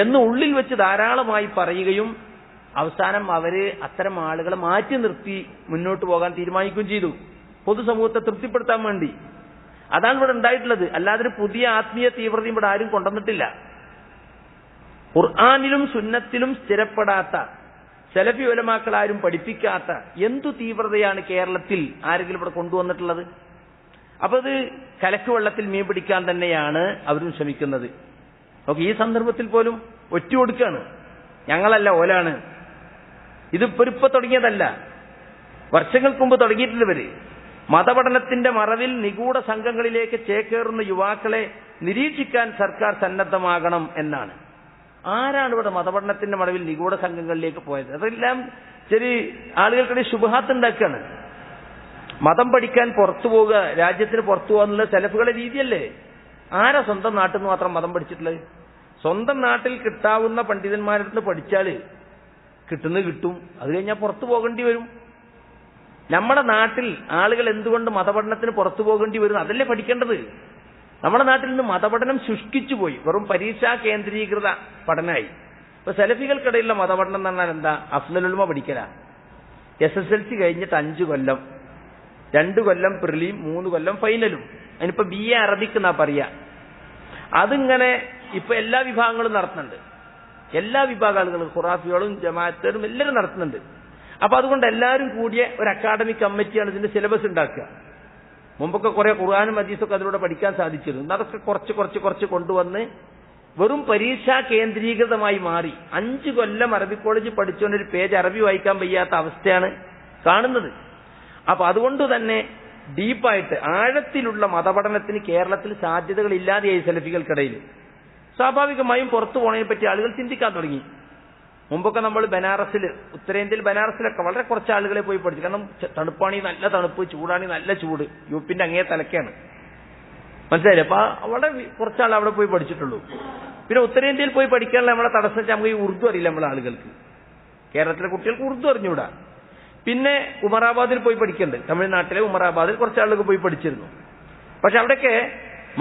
എന്ന് ഉള്ളിൽ വെച്ച് ധാരാളമായി പറയുകയും അവസാനം അവര് അത്തരം ആളുകളെ മാറ്റി നിർത്തി മുന്നോട്ട് പോകാൻ തീരുമാനിക്കുകയും ചെയ്തു, പൊതുസമൂഹത്തെ തൃപ്തിപ്പെടുത്താൻ വേണ്ടി. അതാണ് ഇവിടെ ഉണ്ടായിട്ടുള്ളത്. അല്ലാതെ ഒരു പുതിയ ആത്മീയ തീവ്രതയും ഇവിടെ ആരും കൊണ്ടുവന്നിട്ടില്ല. ഖുർആനിലും സുന്നത്തിലും സ്ഥിരപ്പെടാത്ത, സലഫി ഉലമാക്കൾ ആരും പഠിപ്പിക്കാത്ത എന്തു തീവ്രതയാണ് കേരളത്തിൽ ആരെങ്കിലും ഇവിടെ കൊണ്ടുവന്നിട്ടുള്ളത്? അപ്പൊ അത് കലക്ക് വെള്ളത്തിൽ മീൻ പിടിക്കാൻ തന്നെയാണ് അവരും ശ്രമിക്കുന്നത്. ഓക്കെ, ഈ സന്ദർഭത്തിൽ പോലും ഒറ്റ കൊടുക്കുകയാണ്. ഞങ്ങളല്ല, ഓലാണ്. ഇതിപ്പോ തുടങ്ങിയതല്ല, വർഷങ്ങൾക്ക് മുമ്പ് തുടങ്ങിയിട്ടുള്ളവര്. മതപഠനത്തിന്റെ മറവിൽ നിഗൂഢ സംഘങ്ങളിലേക്ക് ചേക്കേറുന്ന യുവാക്കളെ നിരീക്ഷിക്കാൻ സർക്കാർ സന്നദ്ധമാകണം എന്നാണ്. ആരാണ് ഇവിടെ മതപഠനത്തിന്റെ മറവിൽ നിഗൂഢ സംഘങ്ങളിലേക്ക് പോയത്? അതെല്ലാം ശരി, ആളുകൾക്കിടയിൽ ശുബഹാത്ത് ഉണ്ടാക്കുകയാണ്. മതം പഠിക്കാൻ പുറത്തു പോവുക, രാജ്യത്തിന് പുറത്തു പോകുക എന്നുള്ള സലഫുകളുടെ രീതിയല്ലേ? ആരാ സ്വന്തം നാട്ടിൽ നിന്ന് മാത്രം മതം പഠിച്ചിട്ടുള്ളത്? സ്വന്തം നാട്ടിൽ കിട്ടാവുന്ന പണ്ഡിതന്മാരുടെ അടുത്ത് പഠിച്ചാൽ കിട്ടുന്നത് കിട്ടും, അത് കഴിഞ്ഞാൽ പുറത്തു പോകേണ്ടി വരും. നമ്മുടെ നാട്ടിൽ ആളുകൾ എന്തുകൊണ്ട് മതപഠനത്തിന് പുറത്തു പോകേണ്ടി വരും? അതല്ലേ പഠിക്കേണ്ടത്. നമ്മുടെ നാട്ടിൽ നിന്ന് മതപഠനം ശുഷ്കിച്ചു പോയി, വെറും പരീക്ഷാ കേന്ദ്രീകൃത പഠനമായി. ഇപ്പൊ സലഫികൾക്കിടയിലുള്ള മതപഠനം എന്ന് പറഞ്ഞാൽ എന്താ? അഫ്ളലുൽമ പഠിക്കല. SSLC കഴിഞ്ഞിട്ട് 5 കൊല്ലം, 2 കൊല്ലം പ്രിലിയും 3 കൊല്ലം ഫൈനലും. അതിനിപ്പോ BA അറബിക്ക് എന്നാ പറയാ. അതിങ്ങനെ ഇപ്പൊ എല്ലാ വിഭാഗങ്ങളും നടത്തുന്നുണ്ട്. എല്ലാ വിഭാഗ ആളുകളും, ഖുറാഫികളും ജമാഅത്തുകളും എല്ലാവരും നടത്തുന്നുണ്ട്. അപ്പൊ അതുകൊണ്ട് എല്ലാവരും കൂടിയ ഒരു അക്കാഡമിക് കമ്മിറ്റിയാണ് ഇതിന്റെ സിലബസ് ഉണ്ടാക്കുക. മുമ്പൊക്കെ കുറെ ഖുർആനും ഹദീസൊക്കെ അതിലൂടെ പഠിക്കാൻ സാധിച്ചിരുന്നു. അതൊക്കെ കുറച്ച് കൊണ്ടുവന്ന് വെറും പരീക്ഷാ കേന്ദ്രീകൃതമായി മാറി. 5 കൊല്ലം അറബി കോളേജിൽ പഠിച്ചുകൊണ്ട് ഒരു പേജ് അറബി വായിക്കാൻ വയ്യാത്ത അവസ്ഥയാണ് കാണുന്നത്. അപ്പൊ അതുകൊണ്ട് തന്നെ ഡീപ്പായിട്ട് ആഴത്തിലുള്ള മതപഠനത്തിന് കേരളത്തിൽ സാധ്യതകൾ ഇല്ലാതെയായി സലഫികൾക്കിടയിൽ. സ്വാഭാവികമായും പുറത്തു പോണതിനെ പറ്റി ആളുകൾ ചിന്തിക്കാൻ തുടങ്ങി. മുമ്പൊക്കെ നമ്മൾ ബനാറസിൽ, ഉത്തരേന്ത്യയിൽ ബനാറസിലൊക്കെ വളരെ കുറച്ച് ആളുകളെ പോയി പഠിച്ചു. കാരണം തണുപ്പാണി നല്ല തണുപ്പ്, ചൂടാണി നല്ല ചൂട്, യുപിന്റെ അങ്ങേ തലക്കാണ്. മനസ്സിലായില്ലേ? അപ്പൊ വളരെ കുറച്ചാൾ അവിടെ പോയി പഠിച്ചിട്ടുള്ളൂ. പിന്നെ ഉത്തരേന്ത്യയിൽ പോയി പഠിക്കാനുള്ള നമ്മളെ തടസ്സം വെച്ചാൽ നമുക്ക് ഈ ഉറുദു അറിയില്ല നമ്മളെ ആളുകൾക്ക്. കേരളത്തിലെ കുട്ടികൾക്ക് ഉറുദു അറിഞ്ഞൂടാ. പിന്നെ ഉമറാബാദിൽ പോയി പഠിക്കുന്നുണ്ട്. തമിഴ്നാട്ടിലെ ഉമറാബാദിൽ കുറച്ച് ആളുകൾ പോയി പഠിച്ചിരുന്നു. പക്ഷെ അവിടെയൊക്കെ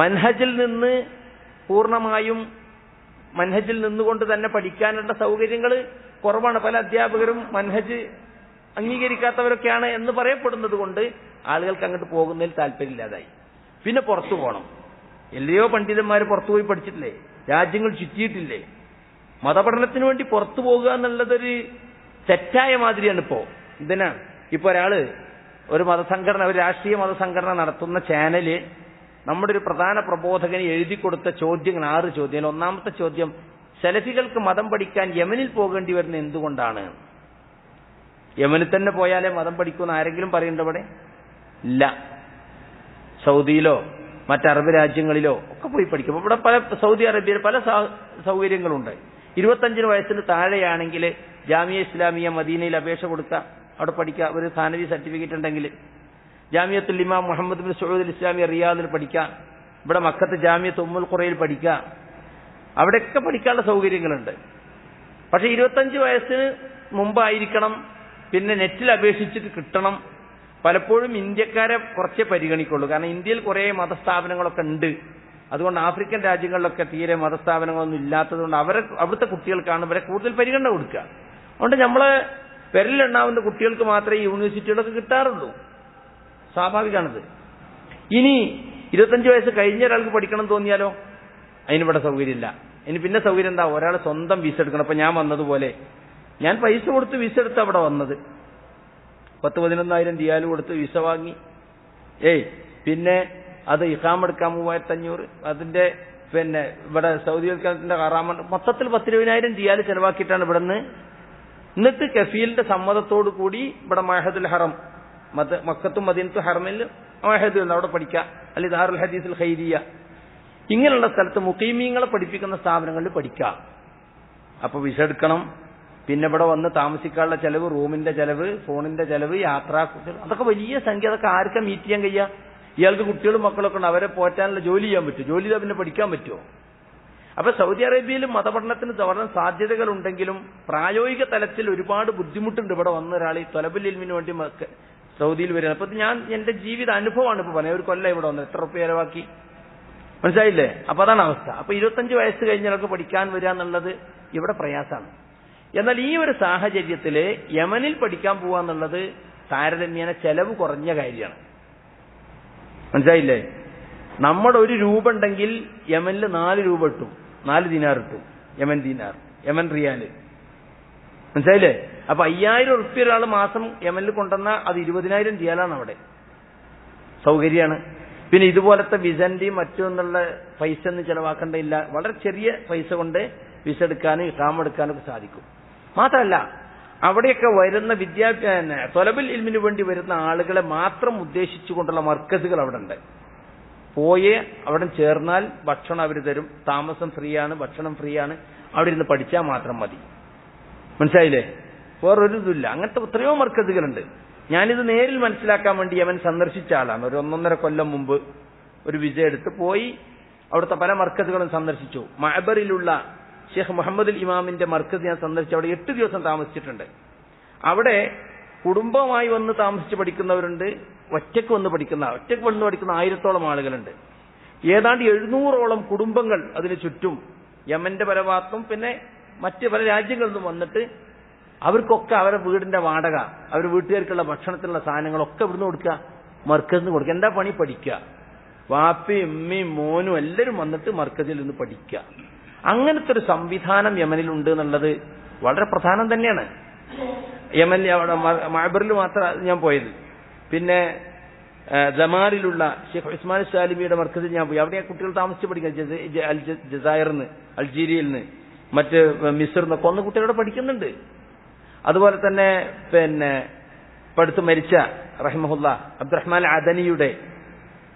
മൻഹജിൽ നിന്ന് പൂർണ്ണമായും മൻഹജിൽ നിന്നുകൊണ്ട് തന്നെ പഠിക്കാനുള്ള സൗകര്യങ്ങൾ കുറവാണ്. പല അധ്യാപകരും മൻഹജ് അംഗീകരിക്കാത്തവരൊക്കെയാണ് എന്ന് പറയപ്പെടുന്നത് കൊണ്ട് ആളുകൾക്ക് അങ്ങോട്ട് പോകുന്നതിൽ താല്പര്യമില്ലാതായി. പിന്നെ പുറത്തു പോകണം. എല്ലയോ പണ്ഡിതന്മാർ പുറത്തു പോയി പഠിച്ചിട്ടില്ലേ? രാജ്യങ്ങൾ ചുറ്റിയിട്ടില്ലേ? മതപഠനത്തിന് വേണ്ടി പുറത്തു പോകുക എന്നുള്ളതൊരു തെറ്റായ മാതിരിയാണ് ഇപ്പോ. ഇതിനാണ് ഇപ്പൊ ഒരാള് ഒരു മതസംഘടന, ഒരു രാഷ്ട്രീയ മതസംഘടന നടത്തുന്ന ചാനല് നമ്മുടെ ഒരു പ്രധാന പ്രബോധകന് എഴുതി കൊടുത്ത ചോദ്യങ്ങൾ 6 ചോദ്യങ്ങൾ. ഒന്നാമത്തെ ചോദ്യം, സലഫികൾക്ക് മതം പഠിക്കാൻ യമനിൽ പോകേണ്ടി വരുന്നത് എന്തുകൊണ്ടാണ്? യമനിൽ തന്നെ പോയാലേ മതം പഠിക്കുമെന്ന് ആരെങ്കിലും പറയുന്നുണ്ടോ ഇവിടെ? ഇല്ല. സൗദിയിലോ മറ്ററബ് രാജ്യങ്ങളിലോ ഒക്കെ പോയി പഠിക്കും. ഇവിടെ സൗദി അറേബ്യയിൽ പല സൗകര്യങ്ങളുണ്ട്. 25 വയസ്സിന് താഴെയാണെങ്കിൽ ജാമിയ ഇസ്ലാമിയ മദീനയിൽ അപേക്ഷ കൊടുക്കുക, അവിടെ പഠിക്കുക. ഒരു സാനവി സർട്ടിഫിക്കറ്റ് ഉണ്ടെങ്കിൽ ജാമിയത്തുൽ ഇമാം മുഹമ്മദ് ബിൻ സഊദ് ഇസ്ലാമിയ റിയാദിൽ പഠിക്കാം. ഇവിടെ മക്കത്ത് ജാമിയത്ത് ഉമ്മുൽ ഖുറയിൽ പഠിക്കാം. അവിടെയൊക്കെ പഠിക്കാനുള്ള സൗകര്യങ്ങളുണ്ട്. പക്ഷെ 25 വയസ്സിന് മുമ്പായിരിക്കണം. പിന്നെ നെറ്റിൽ അപേക്ഷിച്ചിട്ട് കിട്ടണം. പലപ്പോഴും ഇന്ത്യക്കാരെ കുറച്ചേ പരിഗണിക്കുള്ളൂ. കാരണം ഇന്ത്യയിൽ കുറെ മതസ്ഥാപനങ്ങളൊക്കെ ഉണ്ട്. അതുകൊണ്ട് ആഫ്രിക്കൻ രാജ്യങ്ങളിലൊക്കെ തീരെ മതസ്ഥാപനങ്ങളൊന്നും ഇല്ലാത്തതുകൊണ്ട് അവിടുത്തെ കുട്ടികൾക്കാണ് ഇവരെ കൂടുതൽ പരിഗണന കൊടുക്കുക. അതുകൊണ്ട് നമ്മളെ പെരലിലുണ്ടാവുന്ന കുട്ടികൾക്ക് മാത്രമേ യൂണിവേഴ്സിറ്റികളൊക്കെ കിട്ടാറുള്ളൂ. സ്വാഭാവികമാണത്. ഇനി 25 വയസ്സ് കഴിഞ്ഞ ഒരാൾക്ക് പഠിക്കണം തോന്നിയാലോ അതിനിവിടെ സൗകര്യമില്ല. ഇനി പിന്നെ സൗകര്യം എന്താ? ഒരാൾ സ്വന്തം വിസ എടുക്കണം. അപ്പൊ ഞാൻ വന്നതുപോലെ ഞാൻ പൈസ കൊടുത്ത് വിസ എടുത്ത് അവിടെ വന്നത് 10-11,000 റിയാൽ കൊടുത്ത് വിസ വാങ്ങി. പിന്നെ അത് ഇഖാം എടുക്കാൻ 3,500, അതിന്റെ പിന്നെ ഇവിടെ സൗദി അറേബ്യത്തിന്റെ ഹറാമ മൊത്തത്തിൽ 10-20,000 റിയാൽ ചെലവാക്കിയിട്ടാണ് ഇവിടെ നിന്ന്. എന്നിട്ട് കഫീലിന്റെ സമ്മതത്തോടു കൂടി ഇവിടെ മഹദുൽ ഹറം മക്കത്തും മദീനത്തും ഹറമിൽ മഹദ് അവിടെ പഠിക്കാം, അല്ലെങ്കിൽ ദാറുൽ ഹദീസുൽ ഖൈരിയ ഇങ്ങനെയുള്ള സ്ഥലത്ത് മുഖീമീങ്ങളെ പഠിപ്പിക്കുന്ന സ്ഥാപനങ്ങളിൽ പഠിക്കാം. അപ്പൊ വിസ എടുക്കണം, പിന്നെ ഇവിടെ വന്ന് താമസിക്കാനുള്ള ചെലവ്, റൂമിന്റെ ചെലവ്, ഫോണിന്റെ ചെലവ്, യാത്രാ, അതൊക്കെ വലിയ സംഖ്യ. അതൊക്കെ ആർക്കാ മീറ്റ് ചെയ്യാൻ കഴിയുക? ഇയാൾക്ക് കുട്ടികളും മക്കളൊക്കെ ഉണ്ട്, അവരെ പോറ്റാനുള്ള ജോലി ചെയ്യാൻ പറ്റും. ജോലി ചെയ്താൽ പിന്നെ പഠിക്കാൻ പറ്റുമോ? അപ്പൊ സൗദി അറേബ്യയിൽ മതപഠനത്തിന് വളരെ സാധ്യതകൾ ഉണ്ടെങ്കിലും പ്രായോഗിക തലത്തിൽ ഒരുപാട് ബുദ്ധിമുട്ടുണ്ട്. ഇവിടെ വന്ന ഒരാൾ ഈ തൊലബുൽ ഇൽമിന് വേണ്ടി സൗദിയിൽ വരികയാണ്. അപ്പൊ ഞാൻ എന്റെ ജീവിത അനുഭവമാണ് ഇപ്പൊ പറഞ്ഞത്. ഒരു കൊല്ലം ഇവിടെ വന്നത്, എത്ര റുപ്യ ചെലവാക്കി, മനസ്സിലായില്ലേ? അപ്പൊ അതാണ് അവസ്ഥ. അപ്പൊ 25 വയസ്സ് കഴിഞ്ഞവർക്ക് പഠിക്കാൻ വരിക എന്നുള്ളത് ഇവിടെ പ്രയാസമാണ്. എന്നാൽ ഈ ഒരു സാഹചര്യത്തില് യമനിൽ പഠിക്കാൻ പോവുക എന്നുള്ളത് താരതമ്യേന ചെലവ് കുറഞ്ഞ കാര്യമാണ്. മനസ്സിലായില്ലേ? നമ്മുടെ 1 രൂപ ഉണ്ടെങ്കിൽ യമനിൽ 4 രൂപ ഇട്ടും, 4 ദിനാർ ഇട്ടും, യമൻ ദിനാർ, യമൻ റിയാല്. മനസ്സിലായില്ലേ? അപ്പൊ 5,000 ഉറുപ്പ്യ ഒരാൾ മാസം യമനിൽ കൊണ്ടുവന്ന അത് 20,000 റിയാലാണ് അവിടെ. സൗകര്യമാണ്. പിന്നെ ഇതുപോലത്തെ വിസന്റെയും മറ്റൊന്നുള്ള പൈസ ഒന്നും ചെലവാക്കേണ്ടതില്ല. വളരെ ചെറിയ പൈസ കൊണ്ട് വിസ എടുക്കാനും ഇഖാമ എടുക്കാനൊക്കെ സാധിക്കും. മാത്രമല്ല അവിടെയൊക്കെ വരുന്ന തൊലബുൽ ഇൽമിന് വേണ്ടി വരുന്ന ആളുകളെ മാത്രം ഉദ്ദേശിച്ചുകൊണ്ടുള്ള മർക്കസുകൾ അവിടെ ഉണ്ട്. പോയി അവിടെ ചേർന്നാൽ ഭക്ഷണം അവർ തരും, താമസം ഫ്രീ ആണ്, ഭക്ഷണം ഫ്രീ ആണ്, അവിടെ ഇരുന്ന് പഠിച്ചാൽ മാത്രം മതി. മനസ്സിലായില്ലേ? വേറൊരു ഇതില്ല. അങ്ങനത്തെ എത്രയോ മർക്കസുകളുണ്ട്. ഞാനിത് നേരിൽ മനസ്സിലാക്കാൻ വേണ്ടി യമൻ സന്ദർശിച്ച ആളാണ്. ഒരു 1.5 കൊല്ലം മുമ്പ് ഒരു വിസ എടുത്ത് പോയി അവിടുത്തെ പല മർക്കസുകളും സന്ദർശിച്ചു. മഅബറിലുള്ള ഷെയ്ഖ് മുഹമ്മദ് ഇമാമിന്റെ മർക്കസ് ഞാൻ സന്ദർശിച്ചു. അവിടെ 8 ദിവസം താമസിച്ചിട്ടുണ്ട്. അവിടെ കുടുംബമായി വന്ന് താമസിച്ച് പഠിക്കുന്നവരുണ്ട്, ഒറ്റയ്ക്ക് വന്ന് പഠിക്കുന്ന 1000-ഓളം ആളുകളുണ്ട്. ഏതാണ്ട് 700-ഓളം കുടുംബങ്ങൾ അതിന് ചുറ്റും യമന്റെ പല ഭാഗത്തും പിന്നെ മറ്റ് പല രാജ്യങ്ങളിൽ നിന്നും വന്നിട്ട് അവർക്കൊക്കെ അവരുടെ വീടിന്റെ വാടക, അവർ വീട്ടുകാർക്കുള്ള ഭക്ഷണത്തിനുള്ള സാധനങ്ങളൊക്കെ ഇവിടുന്ന് കൊടുക്കുക, മർക്കസിന് കൊടുക്കുക. എന്താ പണി? പഠിക്കുക. വാപ്പയും ഉമ്മയും മോനും എല്ലാവരും വന്നിട്ട് മർക്കസിൽ നിന്ന് പഠിക്കുക. അങ്ങനത്തെ ഒരു സംവിധാനം യമനിലുണ്ട് എന്നുള്ളത് വളരെ പ്രധാനം തന്നെയാണ്. യമനിൽ അവിടെ മഅബറിൽ മാത്രം ഞാൻ പോയത്. പിന്നെ ജമാലിലുള്ള ഷെയ്ഖ് ഉസ്മാൻ സാലിമിയുടെ മർക്കസിൽ ഞാൻ പോയി. അവിടെ കുട്ടികൾ താമസിച്ച് പഠിക്കുക. ജസായറിന്ന്, അൾജീരിയയിൽ നിന്ന്, മറ്റ് മിസ്റിൽ നിന്നൊക്കെ ഒന്ന് കുട്ടികളോട് പഠിക്കുന്നുണ്ട്. അതുപോലെ തന്നെ പിന്നെ പഠിത്ത് മരിച്ച റഹിമഹുല്ല അബ്ദുറഹ്മാൻ അദനിയുടെ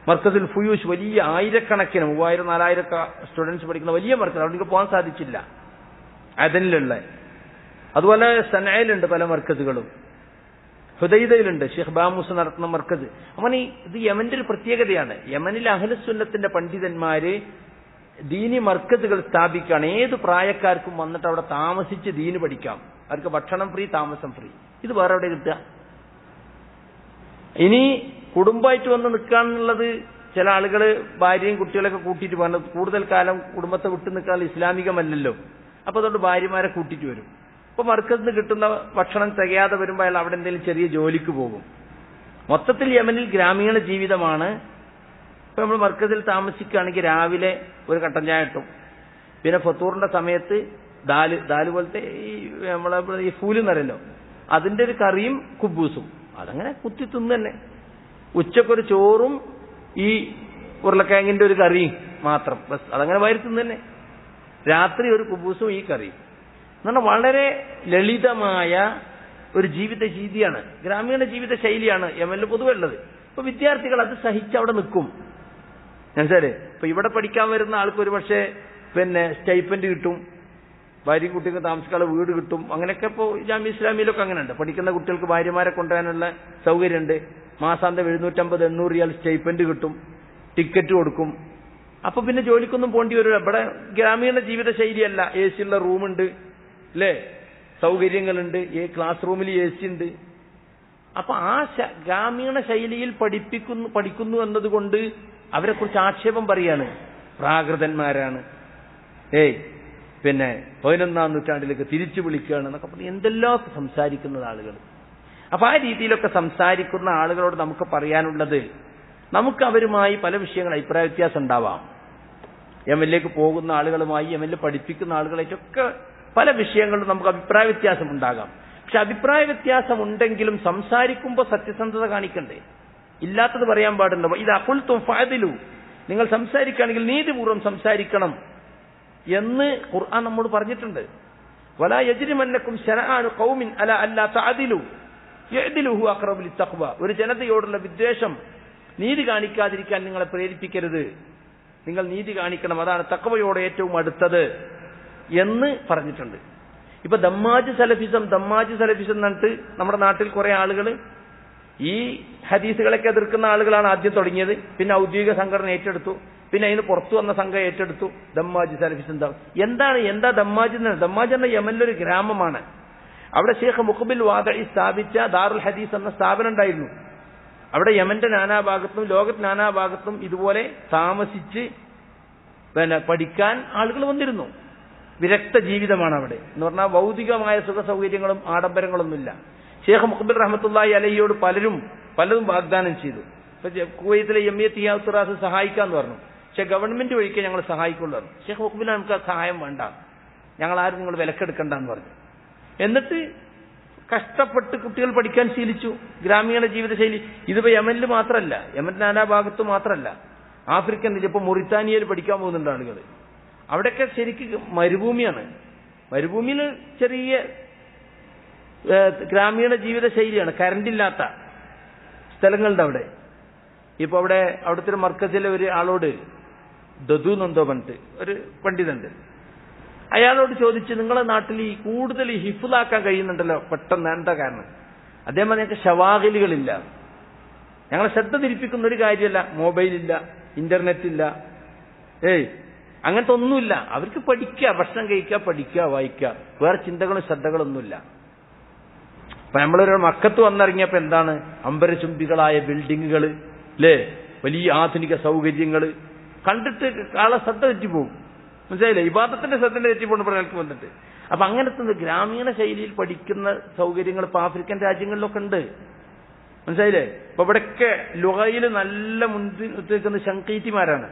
മർക്കസുൽ ഫുയൂഷ്, വലിയ 1000-കണക്കിന് 3000-4000 സ്റ്റുഡൻസ് പഠിക്കുന്ന വലിയ മർക്കസ്. അവിടെ എനിക്ക് പോകാൻ സാധിച്ചില്ല, അദനിലുള്ള. അതുപോലെ സനയിലുണ്ട് പല മർക്കസുകളും, ഹുദൈദയിലുണ്ട് ഷെയ്ഖ് ബാമൂസ് നടത്തുന്ന മർക്കസ്. അങ്ങനെ ഇത് യമന്റെ ഒരു പ്രത്യേകതയാണ്. യമനിലെ അഹ്ലുസുന്നത്തിന്റെ പണ്ഡിതന്മാര് ദീനി മർക്കസുകൾ സ്ഥാപിക്കുകയാണ്. ഏത് പ്രായക്കാർക്കും വന്നിട്ട് അവിടെ താമസിച്ച് ദീന് പഠിക്കാം. അവർക്ക് ഭക്ഷണം ഫ്രീ, താമസം ഫ്രീ. ഇത് വേറെ എവിടെ കിട്ടുക? ഇനി കുടുംബമായിട്ട് വന്ന് നിൽക്കാന്നുള്ളത് ചില ആളുകൾ ഭാര്യയും കുട്ടികളൊക്കെ കൂട്ടിയിട്ട് പോകുന്നത്. കൂടുതൽ കാലം കുടുംബത്തെ വിട്ടു നിൽക്കാൻ ഇസ്ലാമികമല്ലല്ലോ. അപ്പൊ അതുകൊണ്ട് ഭാര്യമാരെ കൂട്ടിയിട്ട് വരും. അപ്പൊ മർക്കസിൽ നിന്ന് കിട്ടുന്ന ഭക്ഷണം തികയാതെ വരുമ്പോൾ അയാൾ അവിടെ എന്തെങ്കിലും ചെറിയ ജോലിക്ക് പോകും. മൊത്തത്തിൽ യമനിൽ ഗ്രാമീണ ജീവിതമാണ്. ഇപ്പൊ നമ്മൾ മർക്കസിൽ താമസിക്കുകയാണെങ്കിൽ രാവിലെ ഒരു കട്ടൻ ചായ കിട്ടും. പിന്നെ ഫത്തൂറിന്റെ സമയത്ത് ദാല് പോലത്തെ ഈ നമ്മളെ ഈ ഫൂല് എന്നറിയല്ലോ, അതിന്റെ ഒരു കറിയും കുബൂസും, അതങ്ങനെ കുത്തി തിന്നു തന്നെ. ഉച്ചക്കൊരു ചോറും ഈ ഉരുളക്കിഴങ്ങിന്റെ ഒരു കറിയും മാത്രം, ബസ് അതങ്ങനെ വയറി തിന്നു തന്നെ. രാത്രി ഒരു കുബൂസും ഈ കറിയും. എന്നാൽ വളരെ ലളിതമായ ഒരു ജീവിത രീതിയാണ്, ഗ്രാമീണ ജീവിത ശൈലിയാണ് യമനിൽ പൊതുവെ ഉള്ളത്. ഇപ്പൊ വിദ്യാർത്ഥികൾ അത് സഹിച്ച് അവിടെ നിൽക്കും. മനസ്സിലായി? ഇപ്പൊ ഇവിടെ പഠിക്കാൻ വരുന്ന ആൾക്ക് ഒരു പക്ഷേ പിന്നെ സ്റ്റൈപ്പൻഡ് കിട്ടും, ഭാര്യയും കുട്ടികൾക്ക് താമസിക്കാനുള്ള വീട് കിട്ടും. അങ്ങനെയൊക്കെ ഇപ്പോൾ ജാമിയ ഇസ്ലാമിയിലൊക്കെ അങ്ങനെ ഉണ്ട്. പഠിക്കുന്ന കുട്ടികൾക്ക് ഭാര്യമാരെ കൊണ്ടുവരാനുള്ള സൗകര്യമുണ്ട്. മാസാന്തം 750-800 റിയാൽ സ്റ്റൈപ്പൻഡ് കിട്ടും, ടിക്കറ്റ് കൊടുക്കും. അപ്പൊ പിന്നെ ജോലിക്കൊന്നും പോണ്ടി വരില്ല. ഇവിടെ ഗ്രാമീണ ജീവിത ശൈലിയല്ല. എ സി ഉള്ള റൂമുണ്ട്, അല്ലേ, സൗകര്യങ്ങളുണ്ട്, ക്ലാസ് റൂമിൽ എ സി ഉണ്ട്. അപ്പൊ ആ ഗ്രാമീണ ശൈലിയിൽ പഠിക്കുന്നു എന്നതുകൊണ്ട് അവരെ കുറിച്ച് ആക്ഷേപം പറയാണ്. പ്രാകൃതന്മാരാണ്, പിന്നെ 11-ാം നൂറ്റാണ്ടിലേക്ക് തിരിച്ചു വിളിക്കുകയാണ് എന്നൊക്കെ പറഞ്ഞ് എന്തെല്ലാം സംസാരിക്കുന്ന ആളുകൾ. അപ്പൊ ആ രീതിയിലൊക്കെ സംസാരിക്കുന്ന ആളുകളോട് നമുക്ക് പറയാനുള്ളത്, നമുക്ക് അവരുമായി പല വിഷയങ്ങൾ അഭിപ്രായ വ്യത്യാസം ഉണ്ടാവാം. യമനിലേക്ക് പോകുന്ന ആളുകളുമായി, യമനിൽ പഠിപ്പിക്കുന്ന ആളുകളായിട്ടൊക്കെ പല വിഷയങ്ങളിലും നമുക്ക് അഭിപ്രായ വ്യത്യാസം ഉണ്ടാകാം. പക്ഷെ അഭിപ്രായ വ്യത്യാസം ഉണ്ടെങ്കിലും സംസാരിക്കുമ്പോൾ സത്യസന്ധത കാണിക്കണ്ടേ? ഇല്ലാത്തത് പറയാൻ പാടുണ്ടോ? ഇത് അഖുൽതും ഫഅദിലു, നിങ്ങൾ സംസാരിക്കുകയാണെങ്കിൽ നീതിപൂർവ്വം സംസാരിക്കണം എന്ന് ഖുർആൻ നമ്മോട് പറഞ്ഞിട്ടുണ്ട്. വലാ യജ്രിമന്നകും ശനആനു ഖൗമിൻ അലാ അല്ലാ തഅദിലു യഅദിലു ഹുവ അഖറബു ലിത്തഖ്വ. ഒരു ജനതയോടുള്ള വിദ്വേഷം, നീതി കാണിക്കാതിരിക്കാൻ നിങ്ങളെ പ്രേരിപ്പിക്കരുത്, നിങ്ങൾ നീതി കാണിക്കണം, അതാണ് തഖ്വയോട് ഏറ്റവും അടുത്തത് എന്ന് പറഞ്ഞിട്ടുണ്ട്. ഇപ്പൊ ദമ്മാജ് സലഫിസം എന്നിട്ട് നമ്മുടെ നാട്ടിൽ കുറെ ആളുകൾ ഈ ഹദീസുകളൊക്കെ എതിർക്കുന്ന ആളുകളാണ് ആദ്യം തുടങ്ങിയത്. പിന്നെ ഔദ്യോഗിക സംഘടന ഏറ്റെടുത്തു, പിന്നെ അതിന് പുറത്തു വന്ന സംഘം ഏറ്റെടുത്തു. ദമ്മാജ് സലഫിസം എന്താ ദമ്മാജ്? ദമ്മാജ് എന്ന യമനിലൊരു ഗ്രാമമാണ്. അവിടെ ഷെയ്ഖ് മുഖബിൽ വാദഈ സ്ഥാപിച്ച ദാറുൽ ഹദീസ് എന്ന സ്ഥാപനം ഉണ്ടായിരുന്നു. അവിടെ യമന്റെ നാനാഭാഗത്തും ലോകത്ത് നാനാഭാഗത്തും ഇതുപോലെ താമസിച്ച് പഠിക്കാൻ ആളുകൾ വന്നിരുന്നു. വിരക്ത ജീവിതമാണ് അവിടെ എന്ന് പറഞ്ഞാൽ ഭൗതികമായ സുഖ സൗകര്യങ്ങളും ആഡംബരങ്ങളൊന്നുമില്ല. ഷെയ്ഖ് മുഖബിൽ റഹ്മത്തുള്ളാഹി അലൈഹിയോട് പലതും വാഗ്ദാനം ചെയ്തു. ഇപ്പൊ കുവൈത്തിലെ ജമിയത്ത് ഇഹ്യാഉത്തുറാസ് സഹായിക്കാന്ന് പറഞ്ഞു. പക്ഷെ ഗവൺമെന്റ് വഴിക്ക് ഞങ്ങൾ സഹായിക്കുള്ളൂ പറഞ്ഞു. ഷെയ്ഖ് മുഖബിൽ നമുക്ക് ആ സഹായം വേണ്ട, ഞങ്ങൾ ആരും നിങ്ങൾ വിലക്കെടുക്കണ്ടെന്ന് പറഞ്ഞു. എന്നിട്ട് കഷ്ടപ്പെട്ട് കുട്ടികൾ പഠിക്കാൻ ശീലിച്ചു. ഗ്രാമീണ ജീവിതശൈലി ഇതിപ്പോ യമനിൽ മാത്രമല്ല, യമന്റെ നാനാഭാഗത്ത് മാത്രമല്ല, ആഫ്രിക്കൻ ഇപ്പൊ മൊറിത്താനിയയിൽ പഠിക്കാൻ പോകുന്നുണ്ട് ആളുകൾ. അവിടെയൊക്കെ ശരിക്കും മരുഭൂമിയാണ്. മരുഭൂമിയിൽ ചെറിയ ഗ്രാമീണ ജീവിത ശൈലിയാണ്, കറണ്ടില്ലാത്ത സ്ഥലങ്ങളുടെ അവിടെ. ഇപ്പൊ അവിടുത്തെ ഒരു മർക്കസിലെ ഒരു ആളോട് ദദു എന്നെന്തോ പറഞ്ഞിട്ട് ഒരു പണ്ഡിതണ്ട്, അയാളോട് ചോദിച്ച് നിങ്ങളെ നാട്ടിൽ ഈ കൂടുതൽ ഹിഫ്ളാക്കാൻ കഴിയുന്നുണ്ടല്ലോ പെട്ടെന്ന്, എന്താ കാരണം? അദ്ദേഹം ഞങ്ങൾക്ക് ഷവാഗിലുകളില്ല, ഞങ്ങളെ ശ്രദ്ധ തിരിപ്പിക്കുന്ന ഒരു കാര്യമല്ല, മൊബൈലില്ല, ഇന്റർനെറ്റ് ഇല്ല, അങ്ങനത്തെ ഒന്നുമില്ല. അവർക്ക് പഠിക്കുക, ഭക്ഷണം കഴിക്കുക, പഠിക്കുക, വായിക്കുക, വേറെ ചിന്തകളും ശ്രദ്ധകളൊന്നുമില്ല. അപ്പൊ നമ്മളൊരു മക്കത്ത് വന്നിറങ്ങിയപ്പോ എന്താണ് അമ്പരചുംബികളായ ബിൽഡിങ്ങുകൾ, അല്ലേ, വലിയ ആധുനിക സൗകര്യങ്ങൾ കണ്ടിട്ട് ആളെ ശ്രദ്ധ തെറ്റിപ്പോകും. മനസ്സിലായില്ലേ? ഇബാദത്തിന്റെ ശ്രദ്ധ തെറ്റിപ്പോകുന്ന ഒരാൾക്ക് വന്നിട്ട്. അപ്പൊ അങ്ങനത്തെ ഗ്രാമീണ ശൈലിയിൽ പഠിക്കുന്ന സൗകര്യങ്ങൾ ഇപ്പൊ ആഫ്രിക്കൻ രാജ്യങ്ങളിലൊക്കെ ഉണ്ട്. മനസ്സിലായില്ലേ? ഇപ്പൊ ഇവിടെയൊക്കെ ലുഗയിൽ നല്ല മുൻപിൽ നിൽക്കുന്ന ശങ്കീറ്റിമാരാണ്.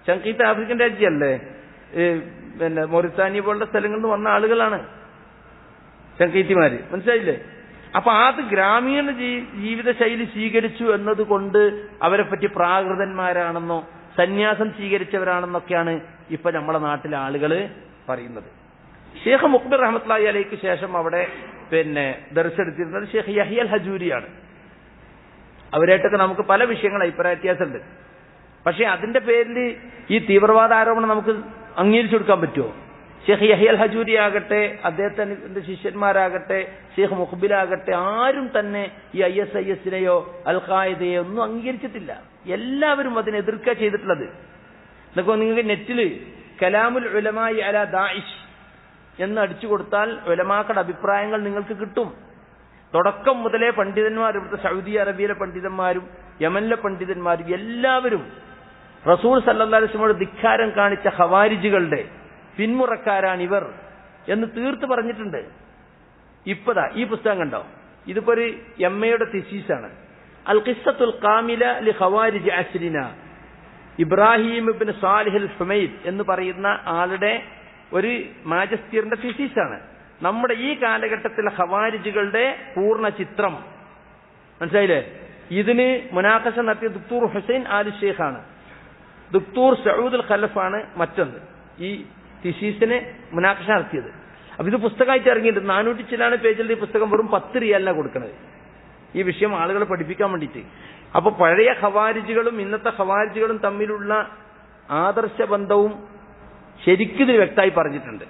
ശങ്കീത്ത് ആഫ്രിക്കൻ രാജ്യമല്ലേ, പിന്നെ മൊറിത്താനിയ പോലുള്ള സ്ഥലങ്ങളിൽ നിന്ന് വന്ന ആളുകളാണ് ശങ്കീത്തിമാര്. മനസ്സിലായില്ലേ? അപ്പൊ അത് ഗ്രാമീണ ജീവിത ശൈലി സ്വീകരിച്ചു എന്നതുകൊണ്ട് അവരെ പറ്റി പ്രാകൃതന്മാരാണെന്നോ സന്യാസം സ്വീകരിച്ചവരാണെന്നൊക്കെയാണ് ഇപ്പൊ നമ്മുടെ നാട്ടിലെ ആളുകൾ പറയുന്നത്. ഷെയ്ഖ് മുഖ്ബിർ റഹ്മത്തുള്ളാഹി അലൈഹിക്ക് ശേഷം അവിടെ ദർസെടുത്തിരുന്നത് ഷെയ്ഖ് യഹ്യ അൽ ഹജൂരിയാണ്. അവരായിട്ടൊക്കെ നമുക്ക് പല വിഷയങ്ങൾ അഭിപ്രായ വ്യത്യാസമുണ്ട്. പക്ഷെ അതിന്റെ പേരിൽ ഈ തീവ്രവാദ ആരോപണം നമുക്ക് അംഗീകരിച്ചു കൊടുക്കാൻ പറ്റുമോ? ഷെയ്ഖ് യഹ്യ അൽ ഹജൂരി ആകട്ടെ, അദ്ദേഹത്തിന്റെ ശിഷ്യന്മാരാകട്ടെ, ഷെയ്ഖ് മുഖ്ബിലാകട്ടെ, ആരും തന്നെ ഈ ISIS-നെയോ അൽ ഖായിദയോ ഒന്നും അംഗീകരിച്ചിട്ടില്ല. എല്ലാവരും അതിനെ എതിർക്കുക ചെയ്തിട്ടുള്ളത്. എന്നൊക്കെ നിങ്ങൾക്ക് നെറ്റില് കലാമുൽ ഉലമായി അല ദാഇഷ് എന്ന് അടിച്ചു കൊടുത്താൽ ഉലമാക്കളുടെ അഭിപ്രായങ്ങൾ നിങ്ങൾക്ക് കിട്ടും. തുടക്കം മുതലേ പണ്ഡിതന്മാർ, ഇവിടുത്തെ സൗദി അറേബ്യയിലെ പണ്ഡിതന്മാരും യമനിലെ പണ്ഡിതന്മാരും എല്ലാവരും റസൂൽ സല്ലല്ലാഹു അലൈഹി വസല്ലമയോട് ധിക്കാരം കാണിച്ച ഖവാരിജികളുടെ പിന്മുറക്കാരാണിവർ എന്ന് തീർത്ത് പറഞ്ഞിട്ടുണ്ട്. ഇപ്പതാ ഈ പുസ്തകം കണ്ടോ, ഇതിപ്പോ ഒരു MA-യുടെ തിസീസാണ്. അൽ ഖിസ്സത്തുൽ കാമില ലി ഖവാരിജി അസ്രിന, ഇബ്രാഹിം ഇബ്നു സാലിഹ് അൽ ഹുമൈദ് എന്ന് പറയുന്ന ആളുടെ ഒരു മാജിസ്റ്ററിന്റെ തിസീസാണ്. നമ്മുടെ ഈ കാലഘട്ടത്തിലെ ഖവാരിജികളുടെ പൂർണ്ണ ചിത്രം. മനസ്സിലായില്ലേ? ഇതിന് മുനാഖശ നടത്തിയ ദുക്തൂർ ഹുസൈൻ ആലി ഷെയ്ഖാണ്, ദുക്തൂർ സഊദ് അൽ ഖലഫാണ് മറ്റൊന്ന് ഈ തിസീസിന് മുനാഖശ നടത്തിയത്. അപ്പൊ ഇത് പുസ്തകമായിട്ട് ഇറങ്ങിയിട്ടുണ്ട്. 400 ചില്ലാണ് പേജിൽ ഈ പുസ്തകം വെറും 10 റിയാലിനാണ് കൊടുക്കുന്നത് ഈ വിഷയം ആളുകളെ പഠിപ്പിക്കാൻ വേണ്ടിയിട്ട്. അപ്പൊ പഴയ ഖവാരിജികളും ഇന്നത്തെ ഖവാരിജികളും തമ്മിലുള്ള ആദർശ ബന്ധവും ശരിക്കും ഇത് വ്യക്തമായി പറഞ്ഞിട്ടുണ്ട്.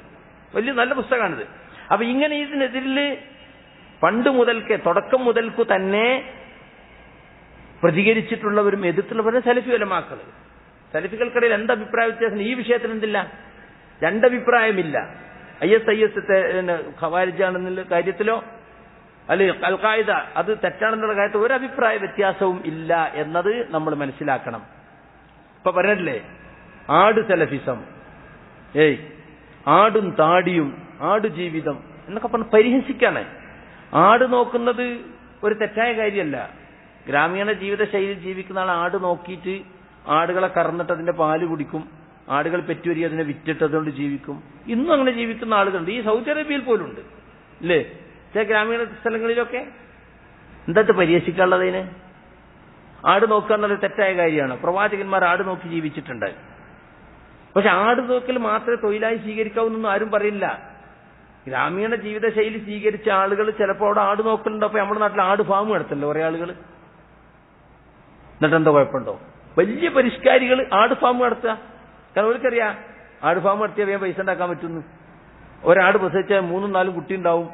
വലിയ നല്ല പുസ്തകമാണിത്. അപ്പൊ ഇങ്ങനെ ഇതിനെതിരിൽ പണ്ട് മുതൽക്ക്, തുടക്കം മുതൽക്കു തന്നെ പ്രതികരിച്ചിട്ടുള്ളവരും എതിർത്തുള്ളവരും സലഫി ഉലമാക്കൾ. സലഫികൾക്കിടയിൽ എന്ത് അഭിപ്രായ വ്യത്യാസം? ഈ വിഷയത്തിൽ എന്തില്ല, രണ്ടഭിപ്രായമില്ല. ISIS ഖവാരിജാണെന്നുള്ള കാര്യത്തിലോ അല്ലെങ്കിൽ അൽ ഖായിദ അത് തെറ്റാണെന്നുള്ള കാര്യത്തിൽ ഒരു അഭിപ്രായ വ്യത്യാസവും ഇല്ല എന്നത് നമ്മൾ മനസ്സിലാക്കണം. ഇപ്പൊ പറഞ്ഞിട്ടില്ലേ, ആട് സെലഫിസം, ആടും താടിയും ആട് ജീവിതം എന്നൊക്കെ പറഞ്ഞ് പരിഹസിക്കാണ്. ആട് നോക്കുന്നത് ഒരു തെറ്റായ കാര്യമല്ല. ഗ്രാമീണ ജീവിത ശൈലിയിൽ ജീവിക്കുന്ന ആൾ ആട് നോക്കിയിട്ട് ആടുകളെ കറന്നിട്ട് അതിന്റെ പാല് കുടിക്കും, ആടുകൾ പെറ്റുവരി അതിനെ വിറ്റിട്ട് അതുകൊണ്ട് ജീവിക്കും. ഇന്നും അങ്ങനെ ജീവിക്കുന്ന ആളുകളുണ്ട്. ഈ സൗദി അറേബ്യയിൽ പോലും ഉണ്ട് ഇല്ലേ, ചില ഗ്രാമീണ സ്ഥലങ്ങളിലൊക്കെ. എന്താ പരിഹസിക്കാനുള്ളതിന്? ആട് നോക്കുക എന്നുള്ളത് തെറ്റായ കാര്യമാണ്. പ്രവാചകന്മാർ ആട് നോക്കി ജീവിച്ചിട്ടുണ്ട്. പക്ഷെ ആട് നോക്കൽ മാത്രമേ തൊഴിലായി സ്വീകരിക്കാവൂന്നൊന്നും ആരും പറയില്ല. ഗ്രാമീണ ജീവിത ശൈലി സ്വീകരിച്ച ആളുകൾ ചിലപ്പോൾ അവിടെ ആട് നോക്കലുണ്ടോ? അപ്പൊ നമ്മുടെ നാട്ടിൽ ആട് ഫാം നടത്തല്ലോ കുറെ ആളുകൾ. എന്നിട്ട് എന്താ കുഴപ്പമുണ്ടോ? വലിയ പരിഷ്കാരികൾ ആട് ഫാം നടത്തുക. കാരണം അവർക്കറിയാം ആട് ഫാം നടത്തിയാൽ വേഗം പൈസ ഉണ്ടാക്കാൻ പറ്റുന്നു. ഒരാട് പ്രസവിച്ചാൽ 3-4 കുട്ടി ഉണ്ടാവും.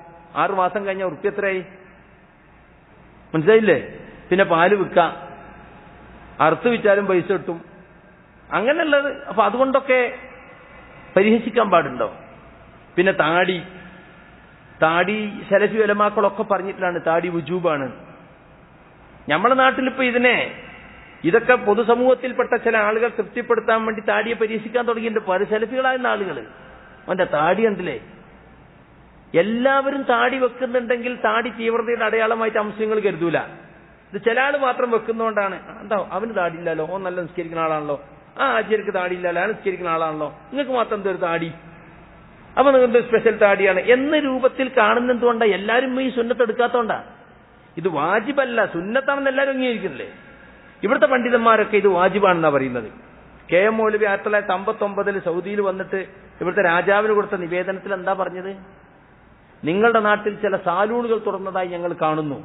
6 മാസം കഴിഞ്ഞാൽ ഉറുപ്പ്യ എത്രയായി? മനസ്സിലായില്ലേ? പിന്നെ പാല് വിൽക്കാം, അറുത്ത് വിറ്റാലും പൈസ കിട്ടും. അങ്ങനെയുള്ളത്. അപ്പൊ അതുകൊണ്ടൊക്കെ പരിഹസിക്കാൻ പാടുണ്ടോ? പിന്നെ താടി സലഫി ഉലമാക്കളൊക്കെ പറഞ്ഞിട്ടാണ് താടി വുജൂബാണ്. നമ്മുടെ നാട്ടിലിപ്പോ ഇതൊക്കെ പൊതുസമൂഹത്തിൽപ്പെട്ട ചില ആളുകൾ തൃപ്തിപ്പെടുത്താൻ വേണ്ടി താടിയെ പരിഹസിക്കാൻ തുടങ്ങിയിട്ടുണ്ട്. പല സലഫികളായിരുന്ന ആളുകൾ. അവന്റെ താടി കണ്ടില്ലേ? എല്ലാവരും താടി വെക്കുന്നുണ്ടെങ്കിൽ താടി തീവ്രതയുടെ അടയാളമായിട്ട് മുസ്ലിങ്ങൾ കരുതൂല. ഇത് ചില ആൾ മാത്രം വെക്കുന്നതുകൊണ്ടാണ്. എന്താ അവന് താടിയില്ലല്ലോ, ഓൻ നല്ല നിസ്കരിക്കുന്ന ആളാണല്ലോ, ആചാര്യക്ക് താടിയില്ലല്ലോ, നിസ്കരിക്കുന്ന ആളാണല്ലോ, നിങ്ങൾക്ക് മാത്രം എന്തൊരു താടി, അപ്പൊ നിങ്ങൾക്ക് സ്പെഷ്യൽ താടിയാണ് എന്ന രൂപത്തിൽ കാണുന്നതുകൊണ്ടാണ്. എല്ലാവരും ഈ സുന്നത്ത് എടുക്കാത്തോണ്ടാ. ഇത് വാജിബല്ല, സുന്നത്താണെന്ന് എല്ലാവരും അംഗീകരിക്കുന്നില്ലേ? ഇവിടുത്തെ പണ്ഡിതന്മാരൊക്കെ ഇത് വാജിബാണെന്നാ പറയുന്നത്. KM മൗലവി 1959 സൗദിയിൽ വന്നിട്ട് ഇവിടുത്തെ രാജാവിന് കൊടുത്ത നിവേദനത്തിൽ എന്താ പറഞ്ഞത്? നിങ്ങളുടെ നാട്ടിൽ ചില സാലൂണുകൾ തുറന്നതായി ഞങ്ങൾ കാണുന്നു.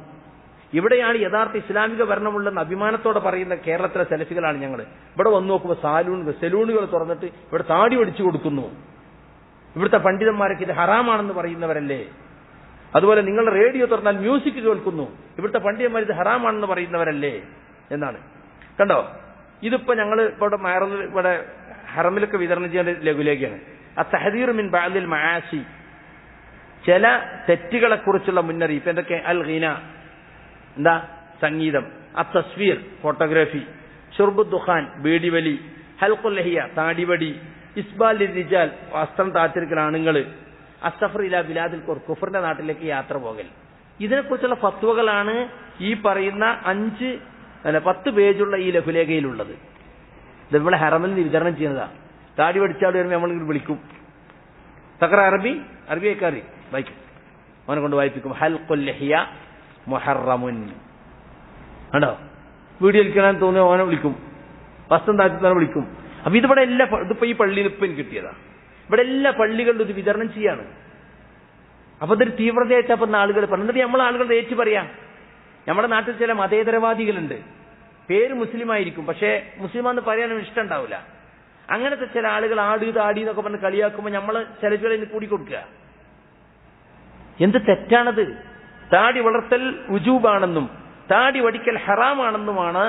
ഇവിടെയാണ് യഥാർത്ഥ ഇസ്ലാമിക ഭരണമുള്ളെന്ന് അഭിമാനത്തോടെ പറയുന്ന കേരളത്തിലെ സെലഫികളാണ് ഞങ്ങൾ. ഇവിടെ വന്നു നോക്കുമ്പോൾ സെലൂണുകൾ തുറന്നിട്ട് ഇവിടെ താടി ഒടിച്ചു കൊടുക്കുന്നു. ഇവിടുത്തെ പണ്ഡിതന്മാരൊക്കെ ഇത് ഹറാമാണെന്ന് പറയുന്നവരല്ലേ? അതുപോലെ നിങ്ങൾ റേഡിയോ തുറന്നാൽ മ്യൂസിക് കേൾക്കുന്നു. ഇവിടുത്തെ പണ്ഡിതന്മാർ ഇത് ഹറാമാണെന്ന് പറയുന്നവരല്ലേ എന്നാണ്. കണ്ടോ? ഇതിപ്പോ ഞങ്ങൾ ഇവിടെ ഹറമിലൊക്കെ വിതരണം ചെയ്യേണ്ട ലഘുലേഖയാണ്. അത്തഹദീർ മിൻ ബഅദിൽ മആസി, ചില തെറ്റുകളെ കുറിച്ചുള്ള മുന്നറിയിപ്പ്. എന്തൊക്കെ? അൽ ഗിന, എന്താ? സംഗീതം. അത്തസ്വീർ, ഫോട്ടോഗ്രാഫി. ഷുർബു ദുഖാൻ, ബീഡിവലി. ഹൽഖുൽ ലഹിയ, താടിവടി. ഇസ്ബാൽ റിജാൽ, വസ്ത്രം താഴ്ത്തിരിക്കൽ ആണുങ്ങൾ. അസ്സഫർ ഇലാ ബിലാദിൽ കുഫർ, കുഫറിന്റെ നാട്ടിലേക്ക് യാത്ര പോകൽ. ഇതിനെക്കുറിച്ചുള്ള ഫത്വകളാണ് ഈ പറയുന്ന 10 പേജുള്ള ഈ ലഘുലേഖയിലുള്ളത്. ഇത് ഇവിടെ ഹറമിൽ നിന്ന് വിതരണം ചെയ്യുന്നതാ. താടി പഠിച്ചാൽ വരുമ്പോൾ നമ്മൾ വിളിക്കും. തഖറ അറബിയേക്കാറി വായിക്കും, അവനെ കൊണ്ട് വായിപ്പിക്കും. ഹൽഖുൽ ലഹിയ മുഹറമുൻ. കണ്ടോ? വീഡിയോ എടുക്കാൻ തോന്നിയ അവനെ വിളിക്കും, വസ്ത്രം താഴ്ത്തി വിളിക്കും. അപ്പൊ ഇതിവിടെ ഇതിപ്പോ ഈ പള്ളിയിൽ ഇപ്പം എനിക്ക് കിട്ടിയതാ. ഇവിടെ എല്ലാ പള്ളികളിലും ഇത് വിതരണം ചെയ്യാണ്. അപ്പൊ ഇതൊരു തീവ്രതയായിട്ടപ്പെടുന്ന ആളുകൾ പറഞ്ഞിട്ട് നമ്മളെ ആളുകൾ ഏറ്റു പറയാം. നമ്മുടെ നാട്ടിൽ ചില മതേതരവാദികളുണ്ട്, പേര് മുസ്ലിം ആയിരിക്കും, പക്ഷേ മുസ്ലിമാന്ന് പറയാനും ഇഷ്ടം ഉണ്ടാവില്ല. അങ്ങനത്തെ ചില ആളുകൾ ആട് താടി എന്നൊക്കെ പറഞ്ഞ് കളിയാക്കുമ്പോൾ നമ്മള് സെലഫികളെ കൂടി കൊടുക്കുക. എന്ത് തെറ്റാണത്? താടി വളർത്തൽ വുജൂബാണെന്നും താടി വടിക്കൽ ഹറാമാണെന്നുമാണ്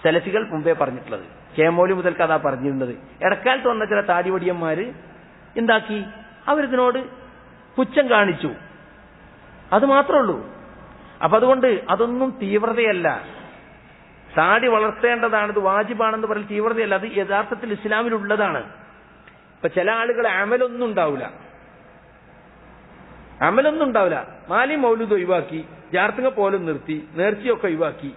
സെലഫികൾ മുമ്പേ പറഞ്ഞിട്ടുള്ളത്. KM മൗലവി മുതൽക്ക് അതാ പറഞ്ഞിരുന്നത്. ഇടക്കാലത്ത് വന്ന ചില താടിവടിയന്മാര് എന്താക്കി? അവരിതിനോട് പുച്ഛം കാണിച്ചു. അത് മാത്രമേ ഉള്ളൂ. അപ്പൊ അതുകൊണ്ട് അതൊന്നും തീവ്രതയല്ല. താടി വളർത്തേണ്ടതാണ്, ഇത് വാജിബാണെന്ന് പറയൽ തീവ്രതയല്ല. അത് യഥാർത്ഥത്തിൽ ഇസ്ലാമിലുള്ളതാണ്. ഇപ്പൊ ചില ആളുകൾ അമലൊന്നും ഉണ്ടാവില്ല. മാലി മൗലൂദ് ഒഴിവാക്കി, ജാർത്തുങ്ങ പോലും നിർത്തി, നേർച്ചയൊക്കെ ഒഴിവാക്കി,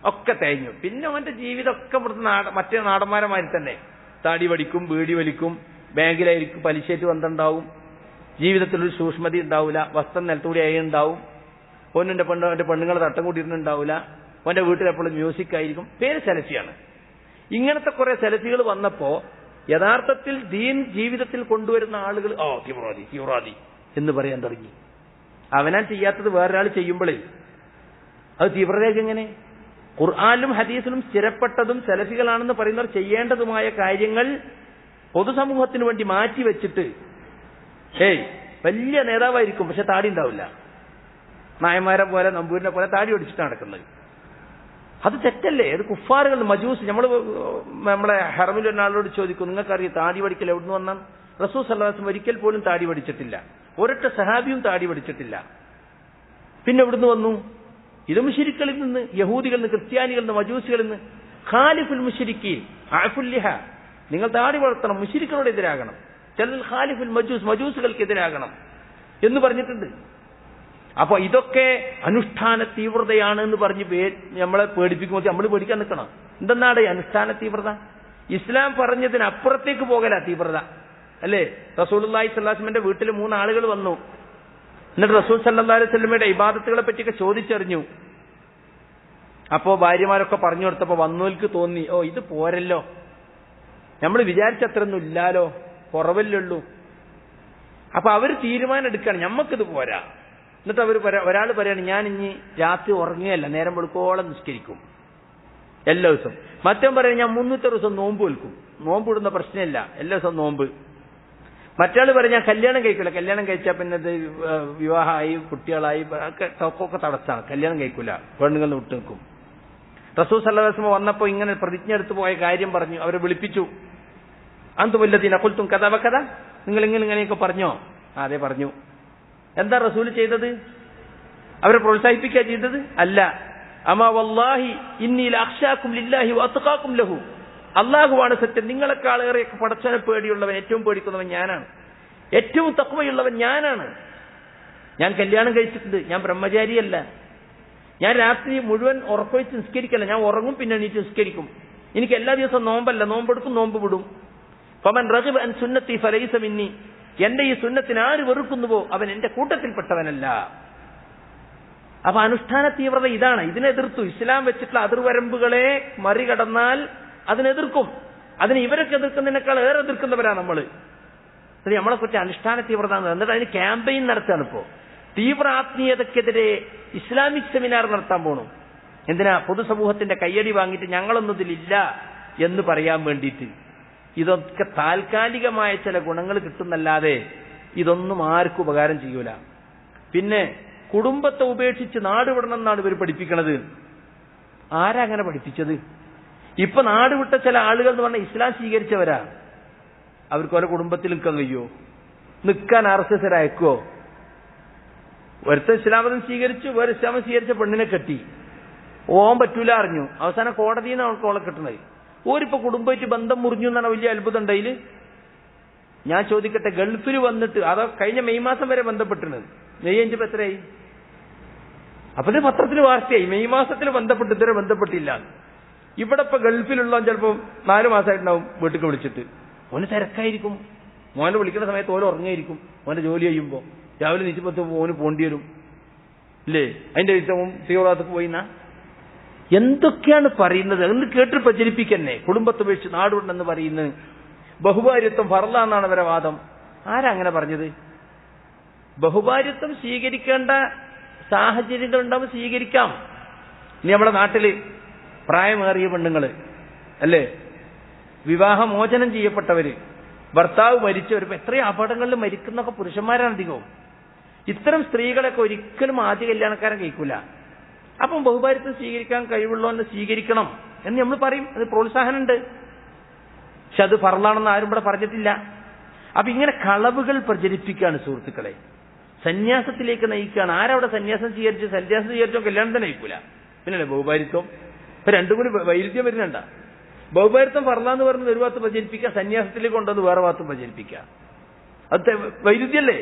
ഒക്കെ തേഞ്ഞു. പിന്നെ അവന്റെ ജീവിതമൊക്കെ ഇവിടുത്തെ മറ്റേ നാടന്മാരമാരി തന്നെ. താടി വടിക്കും, ബീഡി വലിക്കും, ബാങ്കിലായിരിക്കും പലിശേറ്റ് ബന്ധമുണ്ടാവും, ജീവിതത്തിലൊരു സൂക്ഷ്മത ഉണ്ടാവില്ല, വസ്ത്രം നിലത്തൂടി ഉണ്ടാവും, പൊന്നിന്റെ പെണ്ണുങ്ങൾ തട്ടം കൂട്ടിയിരുന്നുണ്ടാവില്ല, അവന്റെ വീട്ടിലെപ്പോഴും മ്യൂസിക് ആയിരിക്കും. പേര് സെലഫിയാണ്. ഇങ്ങനത്തെ കുറെ സെലഫികൾ വന്നപ്പോ യഥാർത്ഥത്തിൽ ദീൻ ജീവിതത്തിൽ കൊണ്ടുവരുന്ന ആളുകൾ തീവ്രവാദി എന്ന് പറയാൻ തുടങ്ങി. അവനാൻ ചെയ്യാത്തത് വേറൊരാൾ ചെയ്യുമ്പോഴേ അത് തീവ്രതയൊക്കെ എങ്ങനെ? ഖുർആനിലും ഹദീസിലും സ്ഥിരപ്പെട്ടതും സെലഫികളാണെന്ന് പറയുന്നവർ ചെയ്യേണ്ടതുമായ കാര്യങ്ങൾ പൊതുസമൂഹത്തിന് വേണ്ടി മാറ്റി വെച്ചിട്ട് വലിയ നേതാവായിരിക്കും, പക്ഷെ താടി ഉണ്ടാവില്ല, നായന്മാരെ പോലെ നമ്പൂരിനെ പോലെ താടി ഒടിച്ചിട്ട് നടക്കുന്നത്. അത് തെറ്റല്ലേ? അത് കുഫാറുകൾ, മജൂസ്. നമ്മളെ ഹറമിൽ ഒരാളോട് ചോദിക്കും, നിങ്ങൾക്കറിയാം താടി വടിക്കൽ എവിടുന്ന് വന്നാൽ? റസൂൽ സല്ലല്ലാഹു അലൈഹി വസല്ലം ഒരിക്കൽ പോലും താടി വടിച്ചിട്ടില്ല, ഒരൊറ്റ സഹാബിയും താടി വടിച്ചിട്ടില്ല. പിന്നെ എവിടുന്ന് വന്നു? ഇത് മുശ്രിക്കുകളിൽ നിന്ന്, യഹൂദികളിൽ നിന്ന്, ക്രിസ്ത്യാനികളിൽ നിന്ന്, മജൂസികളിൽ നിന്ന്. ഖാലിഫുൽ മുശ്രിക്കീൻ അഅഫുൽ ലിഹ, നിങ്ങൾ താടി വളർത്തണം, മുശ്രിക്കുകളോട് എതിരാകണം, ചിലൽ ഖാലിഫുൽ മജൂസ്, മജൂസുകൾക്കെതിരാകണം എന്ന് പറഞ്ഞിട്ടുണ്ട്. അപ്പൊ ഇതൊക്കെ അനുഷ്ഠാന തീവ്രതയാണ് എന്ന് പറഞ്ഞ് നമ്മളെ പേടിപ്പിക്കുമ്പോൾ നമ്മൾ പേടിക്കാൻ നിൽക്കണം. എന്തെന്നാണ് അനുഷ്ഠാന തീവ്രത? ഇസ്ലാം പറഞ്ഞതിനപ്പുറത്തേക്ക് പോകല തീവ്രത അല്ലേ? റസൂലുള്ളാഹി സ്വല്ലല്ലാഹു അലൈഹി വസല്ലമയുടെ വീട്ടിൽ 3 ആളുകൾ വന്നു. എന്നിട്ട് റസൂൽ സല്ലല്ലാഹു അലൈഹി വസല്ലമയുടെ ഇബാദത്തുകളെ പറ്റിയൊക്കെ ചോദിച്ചറിഞ്ഞു. അപ്പോ ഭാര്യമാരൊക്കെ പറഞ്ഞു കൊടുത്തപ്പോ വന്നോൽക്ക് തോന്നി, ഓ ഇത് പോരല്ലോ, നമ്മൾ വിചാരിച്ചത്രയൊന്നും ഇല്ലാലോ, കുറവല്ലുള്ളൂ. അപ്പൊ അവർ തീരുമാനം എടുക്കുകയാണ്, ഞമ്മക്കിത് പോരാ. എന്നിട്ട് അവർ ഒരാൾ പറയാണ്, ഞാൻ ഇനി രാത്രി ഉറങ്ങുകയല്ല, നേരം വെളുക്കോളം നിസ്കരിക്കും എല്ലാ ദിവസവും. മറ്റവൻ പറയും, ഞാൻ 300 ദിവസം നോമ്പ് വെൽക്കും, നോമ്പ് ഇടുന്ന പ്രശ്നമില്ല, എല്ലാ ദിവസവും നോമ്പ്. മറ്റാൾ പറയും, ഞാൻ കല്യാണം കഴിക്കില്ല, കല്യാണം കഴിച്ചാൽ പിന്നെ വിവാഹമായി കുട്ടികളായി ഒക്കെ തടസ്സാണ്, കല്യാണം കഴിക്കില്ല, പെണ്ണുങ്ങൾ വിട്ടു നിൽക്കും. റസൂൽ സല്ലല്ലാഹു അലൈഹി വസല്ലം വന്നപ്പോ ഇങ്ങനെ പ്രതിജ്ഞ എടുത്തു പോയ കാര്യം പറഞ്ഞു. അവരെ വിളിപ്പിച്ചു. അന്തുമല്ലദീന ഖുൽതും കദാ വകദാ, നിങ്ങൾ ഇങ്ങനെയൊക്കെ പറഞ്ഞോ? അതെ പറഞ്ഞു. എന്താ റസൂൽ ചെയ്തത്? അവരെ പ്രോത്സാഹിപ്പിക്കുക ചെയ്തത്? അല്ല. അമാ വല്ലാഹി ഇന്നി ലഅഖ്ശാകും ലില്ലാഹി വഅത്ഖാകും ലഹു, അല്ലാഹുവാണ് സത്യം, നിങ്ങളെക്കാൾ ഏറെ പടച്ചവനെ പേടിയുള്ളവൻ, ഏറ്റവും പേടിക്കുന്നവൻ ഞാനാണ്, ഏറ്റവും തഖ്വയുള്ളവൻ ഞാനാണ്. ഞാൻ കല്യാണം കഴിച്ചിട്ടുണ്ട്, ഞാൻ ബ്രഹ്മചാരിയല്ല, ഞാൻ രാത്രി മുഴുവൻ ഉറക്കൊഴിച്ച് നിസ്കരിക്കല്ല, ഞാൻ ഉറങ്ങും പിന്നെ എണീറ്റ് നിസ്കരിക്കും. എനിക്ക് എല്ലാ ദിവസവും നോമ്പല്ല, നോമ്പെടുക്കും, നോമ്പ് വിടും. ഫമൻ റഗിബ അൻ സുന്നത്തി ഫലൈസ മിന്നി, എന്റെ ഈ സുന്നത്തിന് ആര് വെറുക്കുന്നുവോ അവൻ എന്റെ കൂട്ടത്തിൽപ്പെട്ടവനല്ല. അപ്പൊ അനുഷ്ഠാന തീവ്രത ഇതാണ്. ഇതിനെതിർത്തു. ഇസ്ലാം വെച്ചിട്ടുള്ള അതിർവരമ്പുകളെ മറികടന്നാൽ അതിനെതിർക്കും. അതിന് ഇവരൊക്കെ എതിർക്കുന്നതിനേക്കാൾ ഏറെ എതിർക്കുന്നവരാണ് നമ്മള്. നമ്മളെ കുറിച്ച് അനുഷ്ഠാന തീവ്രത. എന്നിട്ട് അതിന് ക്യാമ്പയിൻ നടത്തുകയാണ് ഇപ്പോ. തീവ്ര ആത്മീയതക്കെതിരെ ഇസ്ലാമിക് സെമിനാർ നടത്താൻ പോണു. എന്തിനാ? പൊതുസമൂഹത്തിന്റെ കയ്യടി വാങ്ങിയിട്ട് ഞങ്ങളൊന്നും ഇതിലില്ല എന്ന് പറയാൻ വേണ്ടിയിട്ട്. ഇതൊക്കെ താൽക്കാലികമായ ചില ഗുണങ്ങൾ കിട്ടുന്നല്ലാതെ ഇതൊന്നും ആർക്കും ഉപകാരം ചെയ്യൂല. പിന്നെ കുടുംബത്തെ ഉപേക്ഷിച്ച് നാട് വിടണം എന്നാണ് ഇവർ പഠിപ്പിക്കണത്. ആരാ അങ്ങനെ പഠിപ്പിച്ചത്? ഇപ്പൊ നാട് വിട്ട ചില ആളുകൾ എന്ന് പറഞ്ഞാൽ ഇസ്ലാം സ്വീകരിച്ചവരാ. അവർക്ക് ഓരോ കുടുംബത്തിൽ നിൽക്കാൻ കഴിയുമോ? നിൽക്കാൻ RSS അയക്കുവോ? ഒരുത്ത ഇസ്ലാമതം സ്വീകരിച്ചു, വേറെ ഇസ്ലാമം സ്വീകരിച്ച പെണ്ണിനെ കെട്ടി, ഓൻ പറ്റൂല അറിഞ്ഞു, അവസാനം കോടതിയിൽ നിന്ന് അവൾക്ക് ഓളെ കെട്ടണത്. ഓരിപ്പോ കുടുംബമായിട്ട് ബന്ധം മുറിഞ്ഞു എന്നാണ് വലിയ അത്ഭുതം ഉണ്ടായില്. ഞാൻ ചോദിക്കട്ടെ, ഗൾഫിൽ വന്നിട്ട് അതോ കഴിഞ്ഞ മെയ് മാസം വരെ ബന്ധപ്പെട്ടിരുന്നത്, മെയ് 5 എത്രയായി? അപ്പൊ ഇത് പത്രത്തിൽ വാർത്തയായി, മെയ് മാസത്തിൽ ബന്ധപ്പെട്ട് ഇതുവരെ ബന്ധപ്പെട്ടില്ല. ഇവിടെ ഇപ്പൊ ഗൾഫിലുള്ള ചിലപ്പോൾ 4 മാസമായിട്ടുണ്ടാവും വീട്ടിൽ വിളിച്ചിട്ട്. ഓന് തിരക്കായിരിക്കും, മോനെ വിളിക്കുന്ന സമയത്ത് ഓരോ ഉറങ്ങിയിരിക്കും. മോന്റെ ജോലി ചെയ്യുമ്പോ രാവിലെ നീച്ചപ്പോ ഓന് പോണ്ടി വരും ഇല്ലേ? അതിന്റെ ദിവസവും തീവ്രവാദക്ക് പോയിന്നാ എന്തൊക്കെയാണ് പറയുന്നത് എന്ന് കേട്ട് പ്രചരിപ്പിക്കന്നെ. കുടുംബത്തെ ഉപേക്ഷിച്ച് നാടുണ്ടെന്ന് പറയുന്നത്. ബഹുഭാര്യത്വം ഫർളാന്നാണ് അവരെ വാദം. ആരാ അങ്ങനെ പറഞ്ഞത്? ബഹുഭാര്യത്വം സ്വീകരിക്കേണ്ട സാഹചര്യങ്ങൾ ഉണ്ടാവും, സ്വീകരിക്കാം. ഇനി നമ്മുടെ നാട്ടില് പ്രായമേറിയ പെണ്ണുങ്ങള് അല്ലേ, വിവാഹമോചനം ചെയ്യപ്പെട്ടവര്, ഭർത്താവ് മരിച്ചവർ, ഇപ്പൊ എത്രയും അപകടങ്ങളിൽ മരിക്കുന്നൊക്കെ പുരുഷന്മാരാണ് അധികവും. ഇത്തരം സ്ത്രീകളൊക്കെ ഒരിക്കലും ആദ്യ കല്യാണക്കാരൻ കഴിക്കൂല. അപ്പം ബഹുഭാര്യത്വം സ്വീകരിക്കാൻ കഴിവുള്ളവനെ സ്വീകരിക്കണം എന്ന് നമ്മൾ പറയും. അത് പ്രോത്സാഹനമുണ്ട്. പക്ഷെ അത് ഫർളാണെന്ന് ആരും ഇവിടെ പറഞ്ഞിട്ടില്ല. അപ്പൊ ഇങ്ങനെ കളവുകൾ പ്രചരിപ്പിക്കുകയാണ് സുഹൃത്തുക്കളെ, സന്യാസത്തിലേക്ക് നയിക്കുകയാണ്. ആരവിടെ സന്യാസം സ്വീകരിച്ചോ കല്യാണം തന്നെ നയിക്കൂല. പിന്നല്ലേ ബഹുഭാര്യത്വം? ഇപ്പൊ രണ്ടും കൂടി വൈരുദ്ധ്യം വരുന്നുണ്ട. ബഹുഭാര്യത്വം ഫർളാന്ന് പറഞ്ഞ് ഒരു ഭാഗത്ത് പ്രചരിപ്പിക്കുക, സന്യാസത്തിലേക്ക് കൊണ്ടുവന്ന് വേറെ ഭാഗത്തും പ്രചരിപ്പിക്കുക. അത് വൈരുദ്ധ്യല്ലേ?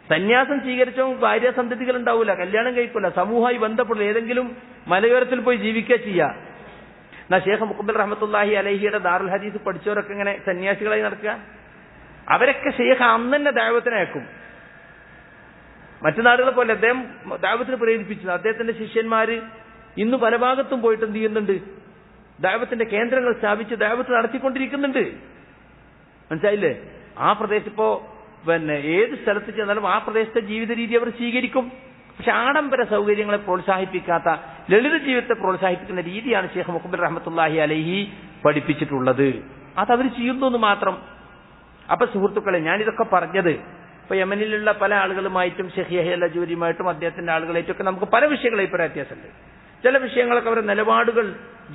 സന്യാസം സ്വീകരിച്ചോ ഭാര്യാസന്തതികൾ ഉണ്ടാവില്ല, കല്യാണം കഴിക്കില്ല, സമൂഹമായി ബന്ധപ്പെടില്ല, ഏതെങ്കിലും മലയോരത്തിൽ പോയി ജീവിക്കുക ചെയ്യുക. എന്നാ ഷേഖ് മുഖബിൽ റഹ്മത്തുള്ളാഹി അലൈഹിയുടെ ദാറുൽ ഹദീസ് പഠിച്ചവരൊക്കെ ഇങ്ങനെ സന്യാസികളായി നടക്കുക. അവരൊക്കെ ഷേഖ് അന്ന് തന്നെ ദഅവത്തിന് അയക്കും. മറ്റു നാടുകളെ പോലെ അദ്ദേഹം ദഅവത്തിന് പ്രേരിപ്പിച്ചു. അദ്ദേഹത്തിന്റെ ശിഷ്യന്മാര് ഇന്ന് പല ഭാഗത്തും പോയിട്ട് എന്ത് ചെയ്യുന്നുണ്ട്? ദഅവത്തിന്റെ കേന്ദ്രങ്ങൾ സ്ഥാപിച്ച് ദഅവത്ത് നടത്തിക്കൊണ്ടിരിക്കുന്നുണ്ട്. മനസ്സിലായില്ലേ? ആ പ്രദേശം ഇപ്പോ ഏത് സ്ഥലത്ത് ചെന്നാലും ആ പ്രദേശത്തെ ജീവിത രീതി അവർ സ്വീകരിക്കും. പക്ഷെ ആഡംബര സൗകര്യങ്ങളെ പ്രോത്സാഹിപ്പിക്കാത്ത, ലളിത ജീവിതത്തെ പ്രോത്സാഹിപ്പിക്കുന്ന രീതിയാണ് ഷേഖ് മുഖബിൽ റഹ്മത്തുള്ളാഹി അലൈഹി പഠിപ്പിച്ചിട്ടുള്ളത്. അതവർ ചെയ്യുന്നു എന്ന് മാത്രം. അപ്പൊ സുഹൃത്തുക്കളെ, ഞാനിതൊക്കെ പറഞ്ഞത് ഇപ്പൊ യമനിലുള്ള പല ആളുകളുമായിട്ടും ഷെയ്ഖ് യഹ്യ അൽ അജൂരിയുമായിട്ടും അദ്ദേഹത്തിന്റെ ആളുകളായിട്ടൊക്കെ നമുക്ക് പല വിഷയങ്ങളും അഭിപ്രായ വ്യത്യാസമുണ്ട്. ചില വിഷയങ്ങളൊക്കെ അവരുടെ നിലപാടുകൾ,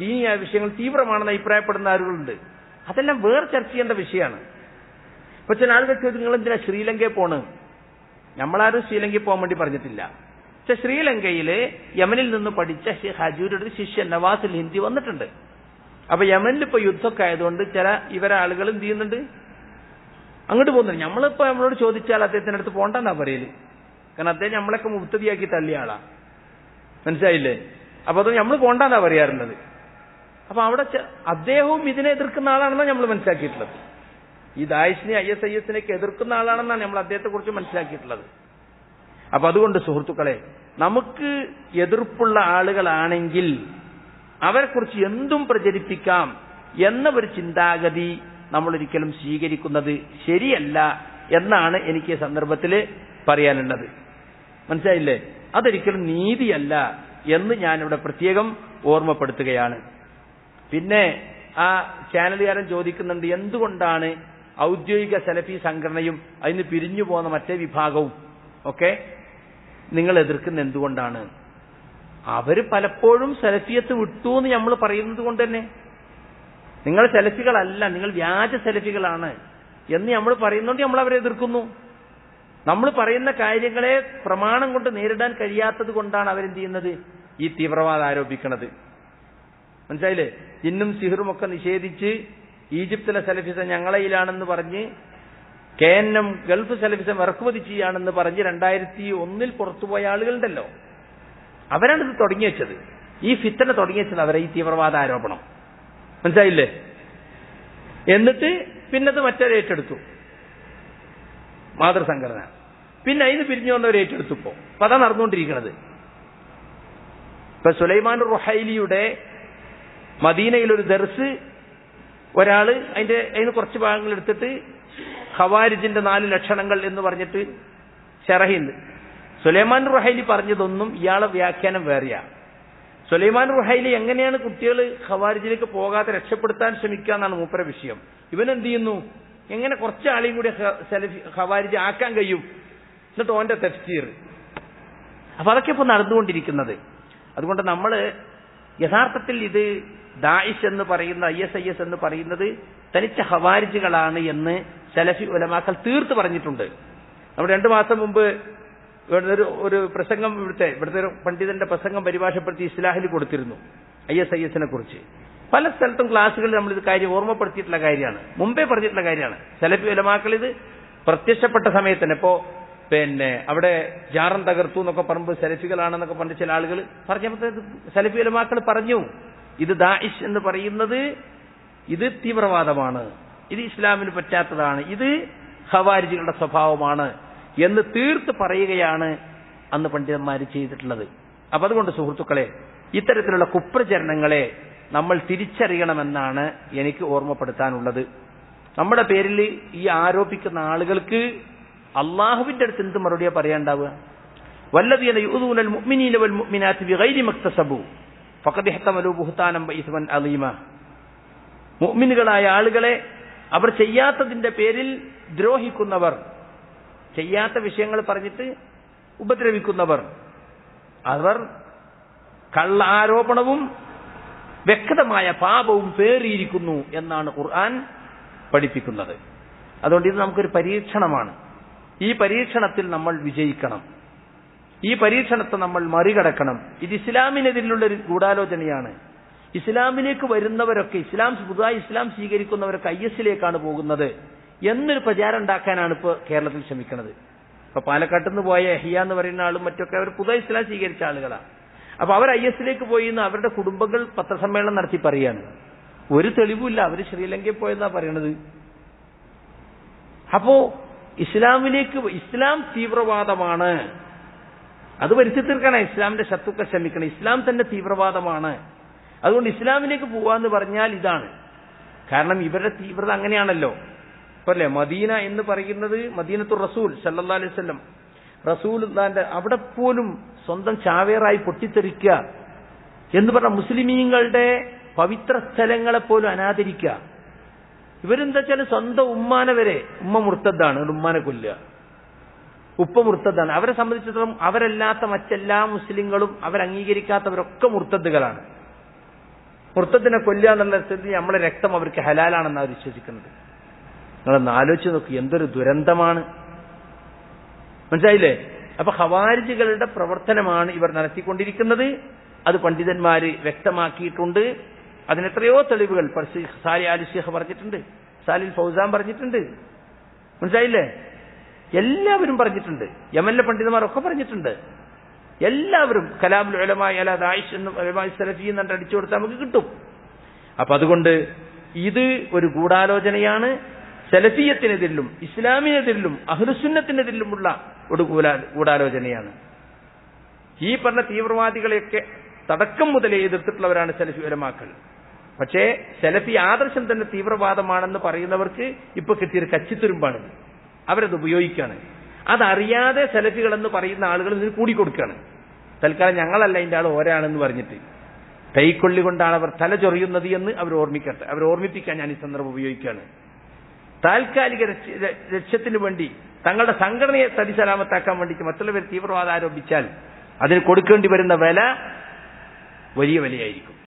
ദീനിയായ വിഷയങ്ങൾ തീവ്രമാണെന്ന് അഭിപ്രായപ്പെടുന്ന ആളുകളുണ്ട്. അതെല്ലാം വേറെ ചർച്ച ചെയ്യേണ്ട വിഷയമാണ്. ഇപ്പൊ ചില ആളുകൾ ചോദിച്ചു, നിങ്ങൾ എന്തിനാ ശ്രീലങ്കയിൽ പോണ്? നമ്മളാരും ശ്രീലങ്കയിൽ പോകാൻ വേണ്ടി പറഞ്ഞിട്ടില്ല. പക്ഷെ ശ്രീലങ്കയില് യമനിൽ നിന്ന് പഠിച്ച ഷെയ്ഖ് അജൂരിയുടെ ശിഷ്യൻ നവാസുൽ ഹിന്ദി വന്നിട്ടുണ്ട്. അപ്പൊ യമനിൽ ഇപ്പൊ യുദ്ധമൊക്കെ ആയതുകൊണ്ട് ചില ഇവരാളുകൾ എന്ത് ചെയ്യുന്നുണ്ട്, അങ്ങോട്ട് പോകുന്നുണ്ട്. നമ്മളിപ്പോ നമ്മളോട് ചോദിച്ചാൽ അദ്ദേഹത്തിന്റെ അടുത്ത് പോണ്ടെന്നാ പറയല്. കാരണം അദ്ദേഹം നമ്മളൊക്കെ മുബ്തദിയാക്കി തള്ളിയ ആളാ, മനസ്സിലായില്ലേ? അപ്പൊ അത് നമ്മൾ പോണ്ടെന്നാ പറയാറുള്ളത്. അപ്പൊ അവിടെ അദ്ദേഹവും ഇതിനെ എതിർക്കുന്ന ആളാണെന്നാണ് നമ്മൾ മനസ്സിലാക്കിയിട്ടുള്ളത്. ഈ ദായിഷിനെ ISIS-നെയൊക്കെ എതിർക്കുന്ന ആളാണെന്നാണ് നമ്മൾ അദ്ദേഹത്തെ കുറിച്ച് മനസ്സിലാക്കിയിട്ടുള്ളത്. അപ്പൊ അതുകൊണ്ട് സുഹൃത്തുക്കളെ, നമുക്ക് എതിർപ്പുള്ള ആളുകളാണെങ്കിൽ അവരെക്കുറിച്ച് എന്തും പ്രചരിപ്പിക്കാം എന്ന ഒരു ചിന്താഗതി നമ്മൾ ഒരിക്കലും സ്വീകരിക്കുന്നത് ശരിയല്ല എന്നാണ് എനിക്ക് ഈ സന്ദർഭത്തിൽ പറയാനുള്ളത്. മനസ്സിലായില്ലേ? അതൊരിക്കലും നീതിയല്ല എന്ന് ഞാനിവിടെ പ്രത്യേകം ഓർമ്മപ്പെടുത്തുകയാണ്. പിന്നെ ആ ചാനലുകാരൻ ചോദിക്കുന്നുണ്ട്, എന്തുകൊണ്ടാണ് ഔദ്യോഗിക സലഫി സംഘടനയും അതിന് പിരിഞ്ഞു പോകുന്ന മറ്റേ വിഭാഗവും ഒക്കെ നിങ്ങൾ എതിർക്കുന്ന എന്തുകൊണ്ടാണ്? അവര് പലപ്പോഴും സലഫിയത്ത് വിട്ടു എന്ന് നമ്മൾ പറയുന്നത് കൊണ്ട് തന്നെ, നിങ്ങൾ സലഫികളല്ല, നിങ്ങൾ വ്യാജ സലഫികളാണ് എന്ന് നമ്മൾ പറയുന്നതുകൊണ്ട് നമ്മൾ അവരെ എതിർക്കുന്നു. നമ്മൾ പറയുന്ന കാര്യങ്ങളെ പ്രമാണം കൊണ്ട് നേരിടാൻ കഴിയാത്തത് കൊണ്ടാണ് അവരെന്ത് ചെയ്യുന്നത്, ഈ തീവ്രവാദം ആരോപിക്കുന്നത്. മനസ്സിലായില്ലേ? ജിന്നും സിഹറും ഒക്കെ നിഷേധിച്ച് ഈജിപ്തിലെ സലഫിസം ഞങ്ങളയിലാണെന്ന് പറഞ്ഞ് KNM ഗൾഫ് സലഫിസം ഇറക്കുമതി ചെയ്യാണെന്ന് പറഞ്ഞ് 2001 പുറത്തുപോയ ആളുകളുണ്ടല്ലോ, അവരാണ് ഇത് തുടങ്ങി വെച്ചത്. ഈ ഫിത്തന തുടങ്ങി വെച്ചത് അവരെ, ഈ തീവ്രവാദ ആരോപണം. മനസ്സിലായില്ലേ? എന്നിട്ട് പിന്നത് മറ്റൊരു ഏറ്റെടുത്തു, മാതൃസംഘടന. പിന്നെ അതിന് പിരിഞ്ഞു വന്നവർ ഏറ്റെടുത്തു. ഇപ്പൊ അതാ നടന്നുകൊണ്ടിരിക്കുന്നത്. ഇപ്പൊ സുലൈമാൻ റുഹൈലിയുടെ മദീനയിലൊരു ദർസ് ഒരാള് അതിന് കുറച്ച് ഭാഗങ്ങൾ എടുത്തിട്ട് ഖവാരിജിന്റെ 4 ലക്ഷണങ്ങൾ എന്ന് പറഞ്ഞിട്ട് ഷറഹിന്ന് സുലൈമാൻ റുഹൈലി പറഞ്ഞതൊന്നും ഇയാളെ വ്യാഖ്യാനം വേറെയാ. സുലൈമാൻ റുഹൈലി എങ്ങനെയാണ് കുട്ടികൾ ഖവാരിജിലേക്ക് പോകാതെ രക്ഷപ്പെടുത്താൻ ശ്രമിക്കുക എന്നാണ് മൂപ്പര വിഷയം. ഇവനെന്ത് ചെയ്യുന്നു, എങ്ങനെ കുറച്ച് ആളെയും കൂടി ഖവാരിജ് ആക്കാൻ കഴിയും, എന്നിട്ട് ഓന്റെ തഫ്സീർ. അപ്പൊ അതൊക്കെ ഇപ്പൊ നടന്നുകൊണ്ടിരിക്കുന്നത്. അതുകൊണ്ട് നമ്മൾ യഥാർത്ഥത്തിൽ ഇത് ദായിഷ് എന്ന് പറയുന്ന ISIS എന്ന് പറയുന്നത് തനിച്ച ഖവാരിജുകളാണ് എന്ന് സലഫി ഉലമാക്കൾ തീർത്ത് പറഞ്ഞിട്ടുണ്ട്. നമ്മൾ 2 മാസം മുമ്പ് ഒരു പ്രസംഗം ഇവിടുത്തെ ഒരു പണ്ഡിതന്റെ പ്രസംഗം പരിഭാഷപ്പെടുത്തി ഇസ്ലാഹിൽ കൊടുത്തിരുന്നു ISIS-നെ കുറിച്ച്. പല സ്ഥലത്തും ക്ലാസ്സുകളിൽ നമ്മൾ ഇത് കാര്യം ഓർമ്മപ്പെടുത്തിയിട്ടുള്ള കാര്യമാണ്, മുമ്പേ പറഞ്ഞിട്ടുള്ള കാര്യമാണ്. സലഫി ഉലമാക്കൾ ഇത് പ്രത്യക്ഷപ്പെട്ട സമയത്ത് തന്നെ ഇപ്പോ അവിടെ ജാറം തകർത്തു എന്നൊക്കെ പറയുമ്പോൾ സലഫികളാണെന്നൊക്കെ പറഞ്ഞ ചില ആളുകൾ പറഞ്ഞപ്പോൾ സലഫി ഉലമാക്കൾ പറഞ്ഞു, ഇത് ദായിഷ് എന്ന് പറയുന്നത് ഇത് തീവ്രവാദമാണ്, ഇത് ഇസ്ലാമിന് പറ്റാത്തതാണ്, ഇത് ഖവാരിജികളുടെ സ്വഭാവമാണ് എന്ന് തീർത്ത് പറയുകയാണ് അന്ന് പണ്ഡിതന്മാർ ചെയ്തിട്ടുള്ളത്. അപ്പൊ അതുകൊണ്ട് സുഹൃത്തുക്കളെ, ഇത്തരത്തിലുള്ള കുപ്രചരണങ്ങളെ നമ്മൾ തിരിച്ചറിയണമെന്നാണ് എനിക്ക് ഓർമ്മപ്പെടുത്താനുള്ളത്. നമ്മുടെ പേരിൽ ഈ ആരോപിക്കുന്ന ആളുകൾക്ക് അള്ളാഹുവിന്റെ അടുത്ത് എന്ത് മറുപടിയാ പറയാണ്ടാവുക? വല്ലദീന യുഊദൂനൽ മുഅ്മിനീന വൽ മുഅ്മിനാത്തി ബിഗൈരി മക്തസബു ഫഖദ് ഇഹ്തമലു ബുഹ്താനം വഇസ്മൻ അളീമ. മുഅ്മിനുകളായ ആളുകളെ അവർ ചെയ്യാത്തതിന്റെ പേരിൽ ദ്രോഹിക്കുന്നവർ, ചെയ്യാത്ത വിഷയങ്ങൾ പറഞ്ഞിട്ട് ഉപദ്രവിക്കുന്നവർ, അവർ കള്ള ആരോപണവും വ്യക്തമായ പാപവും പേറിയിരിക്കുന്നു എന്നാണ് ഖുർആൻ പഠിപ്പിക്കുന്നത്. അതുകൊണ്ട് ഇത് നമുക്കൊരു പരീക്ഷണമാണ്. ഈ പരീക്ഷണത്തിൽ നമ്മൾ വിജയിക്കണം, ഈ പരീക്ഷണത്തെ നമ്മൾ മറികടക്കണം. ഇത് ഇസ്ലാമിനെതിരെയുള്ളൊരു ഗൂഢാലോചനയാണ്. ഇസ്ലാമിലേക്ക് വരുന്നവരൊക്കെ, പുതുതായി ഇസ്ലാം സ്വീകരിക്കുന്നവരൊക്കെ IS-ലേക്കാണ് പോകുന്നത് എന്നൊരു പ്രചാരം ഉണ്ടാക്കാനാണ് ഇപ്പോൾ കേരളത്തിൽ ശ്രമിക്കുന്നത്. ഇപ്പൊ പാലക്കാട്ടിൽ നിന്ന് പോയ എഹിയ എന്ന് പറയുന്ന ആളും മറ്റൊക്കെ അവർ പുതുതായി ഇസ്ലാം സ്വീകരിച്ച ആളുകളാണ്. അപ്പൊ അവർ IS-ലേക്ക് പോയി എന്ന് അവരുടെ കുടുംബങ്ങൾ പത്രസമ്മേളനം നടത്തി പറയാണ്. ഒരു തെളിവുമില്ല, അവർ ശ്രീലങ്കയിൽ പോയെന്നാ പറയണത്. അപ്പോ ഇസ്ലാം തീവ്രവാദമാണ്, അത് വരുത്തി തീർക്കാനാണ് ഇസ്ലാമിന്റെ ശത്രുക്കൾ ശ്രമിക്കണം. ഇസ്ലാം തന്നെ തീവ്രവാദമാണ്. അതുകൊണ്ട് ഇസ്ലാമിലേക്ക് പോവാന്ന് പറഞ്ഞാൽ ഇതാണ്. കാരണം ഇവരുടെ തീവ്രത അങ്ങനെയാണല്ലോ. അല്ലേ, മദീന എന്ന് പറയുന്നത് മദീനത്തുർ റസൂൽ സല്ലല്ലാഹു അലൈഹി വസല്ലം, റസൂലുള്ളാഹിന്റെ അവിടെ പോലും സ്വന്തം ചാവേറായി പൊട്ടിത്തെറിക്കുക എന്ന് പറഞ്ഞ മുസ്ലിമീങ്ങളുടെ പവിത്ര സ്ഥലങ്ങളെ പോലും അനാദരിക്കുക. ഇവരെന്താ വെച്ചാൽ സ്വന്തം ഉമ്മാനെ വരെ, ഉമ്മ മുർത്തദ്ദാണ്, ഉമ്മാനെ കൊല്ലുക, ഉപ്പ മുർത്തദ്ദാണ്. അവരെ സംബന്ധിച്ചിടത്തോളം അവരല്ലാത്ത മറ്റെല്ലാ മുസ്ലിങ്ങളും അവരംഗീകരിക്കാത്തവരൊക്കെ മുർത്തദ്ദുകളാണ്. മുർത്തദ്ദിനെ കൊല്ലുക എന്നുള്ള സ്ഥിതി നമ്മളെ രക്തം അവർക്ക് ഹലാലാണെന്ന് അവർ വിശ്വസിക്കുന്നത്. നിങ്ങളൊന്ന് ആലോചിച്ച് നോക്കി, എന്തൊരു ദുരന്തമാണ്. മനസ്സിലായില്ലേ? അപ്പൊ ഖവാരിജികളുടെ പ്രവർത്തനമാണ് ഇവർ നടത്തിക്കൊണ്ടിരിക്കുന്നത്. അത് പണ്ഡിതന്മാര് വ്യക്തമാക്കിയിട്ടുണ്ട്. അതിനെത്രയോ തെളിവുകൾ സാലി ആലി ഷേഖ് പറഞ്ഞിട്ടുണ്ട്, സാലിൽ ഫൗസാൻ പറഞ്ഞിട്ടുണ്ട്. മനസ്സിലായില്ലേ? എല്ലാവരും പറഞ്ഞിട്ടുണ്ട്. യമനിലെ പണ്ഡിതന്മാരൊക്കെ പറഞ്ഞിട്ടുണ്ട്. എല്ലാവരും കലാമുൽ ഉലമാ അലാ ദാഇശ് എന്നും ഉലമാ സലഫി എന്നിട്ട് അടിച്ചു കൊടുത്താൽ നമുക്ക് കിട്ടും. അപ്പൊ അതുകൊണ്ട് ഇത് ഒരു ഗൂഢാലോചനയാണ്. സലഫിയത്തിനെതിരിലും ഇസ്ലാമിനെതിരിലും അഹ്ലുസുന്നത്തിനെതിരിലുമുള്ള ഒരു ഗൂഢാലോചനയാണ്. ഈ പറഞ്ഞ തീവ്രവാദികളെയൊക്കെ തുടക്കം മുതലേ എതിർത്തിട്ടുള്ളവരാണ് സലഫി ഉലമാക്കൾ. പക്ഷേ സലഫി ആദർശം തന്നെ തീവ്രവാദമാണെന്ന് പറയുന്നവർക്ക് ഇപ്പൊ കിട്ടിയൊരു കച്ചിത്തുരുമ്പാണ്. അവരത് ഉപയോഗിക്കുകയാണ്. അതറിയാതെ സലഫികളെന്ന് പറയുന്ന ആളുകൾ ഇതിന് കൂടിക്കൊടുക്കുകയാണ്. തൽക്കാലം ഞങ്ങളല്ല ഇതിന്റെ ആൾ ഓരാണെന്ന് പറഞ്ഞിട്ട് കൈക്കൊള്ളി കൊണ്ടാണ് അവർ തല ചൊറിയുന്നത് എന്ന് അവർ ഓർമ്മിക്കട്ടെ. അവർ ഓർമ്മിപ്പിക്കാൻ ഞാൻ ഈ സന്ദർഭം ഉപയോഗിക്കുകയാണ്. താൽക്കാലിക ലക്ഷ്യത്തിന് വേണ്ടി തങ്ങളുടെ സംഘടനയെ തടിസലാമത്താക്കാൻ വേണ്ടിയിട്ട് മറ്റുള്ളവർ തീവ്രവാദം ആരോപിച്ചാൽ അതിന് കൊടുക്കേണ്ടി വരുന്ന വില വലിയ വിലയായിരിക്കും.